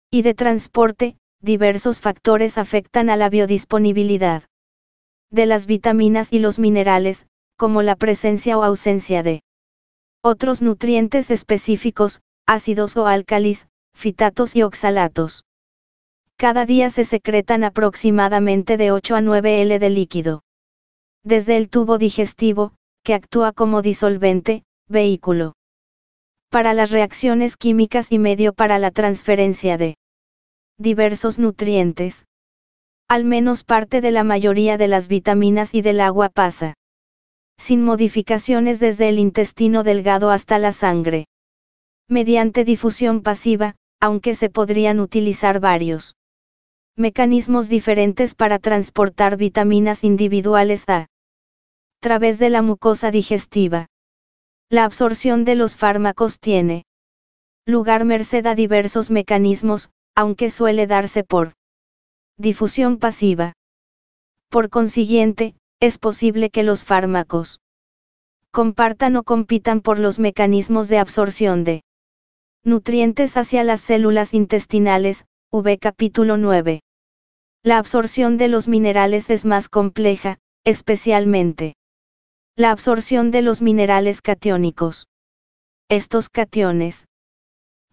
y de transporte, diversos factores afectan a la biodisponibilidad de las vitaminas y los minerales, como la presencia o ausencia de otros nutrientes específicos, ácidos o álcalis, fitatos y oxalatos. Cada día se secretan aproximadamente de 8 a 9 L de líquido desde el tubo digestivo, que actúa como disolvente, vehículo para las reacciones químicas y medio para la transferencia de diversos nutrientes. Al menos parte de la mayoría de las vitaminas y del agua pasa sin modificaciones desde el intestino delgado hasta la sangre. Mediante difusión pasiva, aunque se podrían utilizar varios mecanismos diferentes para transportar vitaminas individuales a través de la mucosa digestiva. La absorción de los fármacos tiene lugar merced a diversos mecanismos, aunque suele darse por Difusión pasiva. Por consiguiente, es posible que los fármacos compartan o compitan por los mecanismos de absorción de nutrientes hacia las células intestinales, v capítulo 9. La absorción de los minerales es más compleja, especialmente la absorción de los minerales catiónicos. Estos cationes,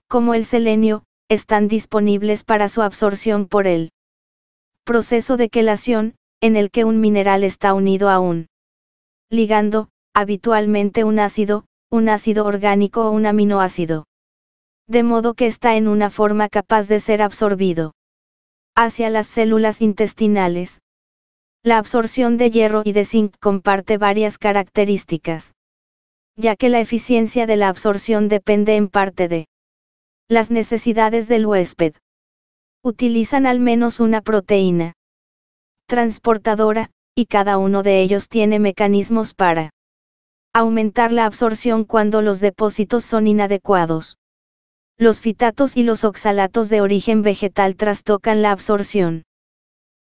como el selenio, están disponibles para su absorción por el proceso de quelación, en el que un mineral está unido a un ligando, habitualmente un ácido orgánico o un aminoácido. De modo que está en una forma capaz de ser absorbido hacia las células intestinales. La absorción de hierro y de zinc comparte varias características, ya que la eficiencia de la absorción depende en parte de las necesidades del huésped. Utilizan al menos una proteína transportadora, y cada uno de ellos tiene mecanismos para aumentar la absorción cuando los depósitos son inadecuados. Los fitatos y los oxalatos de origen vegetal trastocan la absorción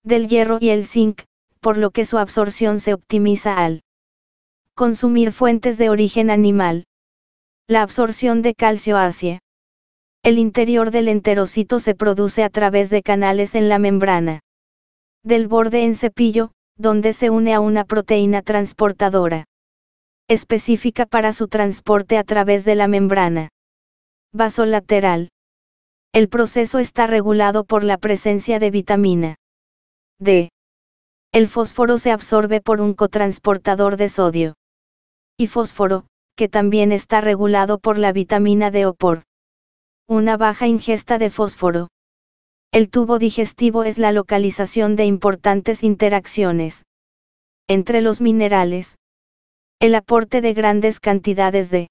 del hierro y el zinc, por lo que su absorción se optimiza al consumir fuentes de origen animal. La absorción de calcio hacia el interior del enterocito se produce a través de canales en la membrana del borde en cepillo, donde se une a una proteína transportadora específica para su transporte a través de la membrana vasolateral. El proceso está regulado por la presencia de vitamina D. El fósforo se absorbe por un cotransportador de sodio y fósforo, que también está regulado por la vitamina D o por una baja ingesta de fósforo. El tubo digestivo es la localización de importantes interacciones entre los minerales. El aporte de grandes cantidades de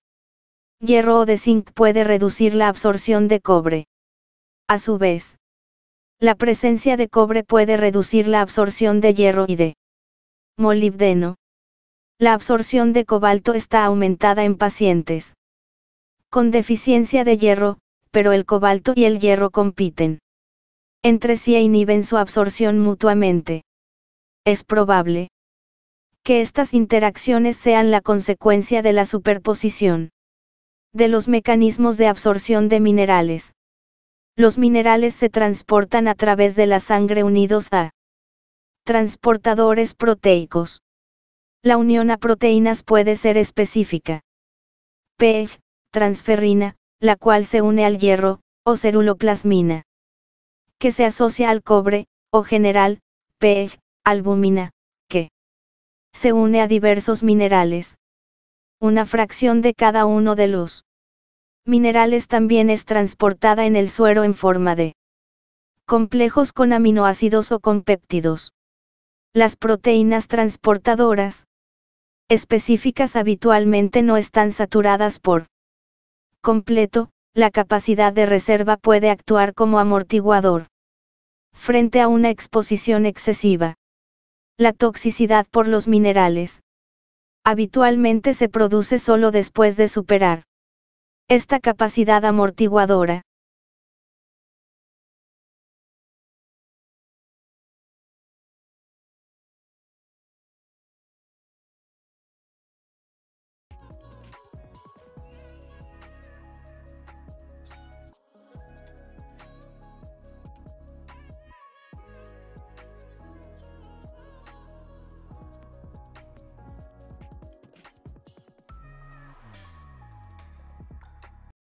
hierro o de zinc puede reducir la absorción de cobre. A su vez, la presencia de cobre puede reducir la absorción de hierro y de molibdeno. La absorción de cobalto está aumentada en pacientes con deficiencia de hierro, pero el cobalto y el hierro compiten entre sí e inhiben su absorción mutuamente. Es probable que estas interacciones sean la consecuencia de la superposición de los mecanismos de absorción de minerales. Los minerales se transportan a través de la sangre unidos a transportadores proteicos. La unión a proteínas puede ser específica. PEG, transferrina, la cual se une al hierro, o ceruloplasmina, que se asocia al cobre, o general, PEG, albúmina, que se une a diversos minerales. Una fracción de cada uno de los minerales también es transportada en el suero en forma de complejos con aminoácidos o con péptidos. Las proteínas transportadoras específicas habitualmente no están saturadas por completo. La capacidad de reserva puede actuar como amortiguador frente a una exposición excesiva. La toxicidad por los minerales habitualmente se produce solo después de superar esta capacidad amortiguadora.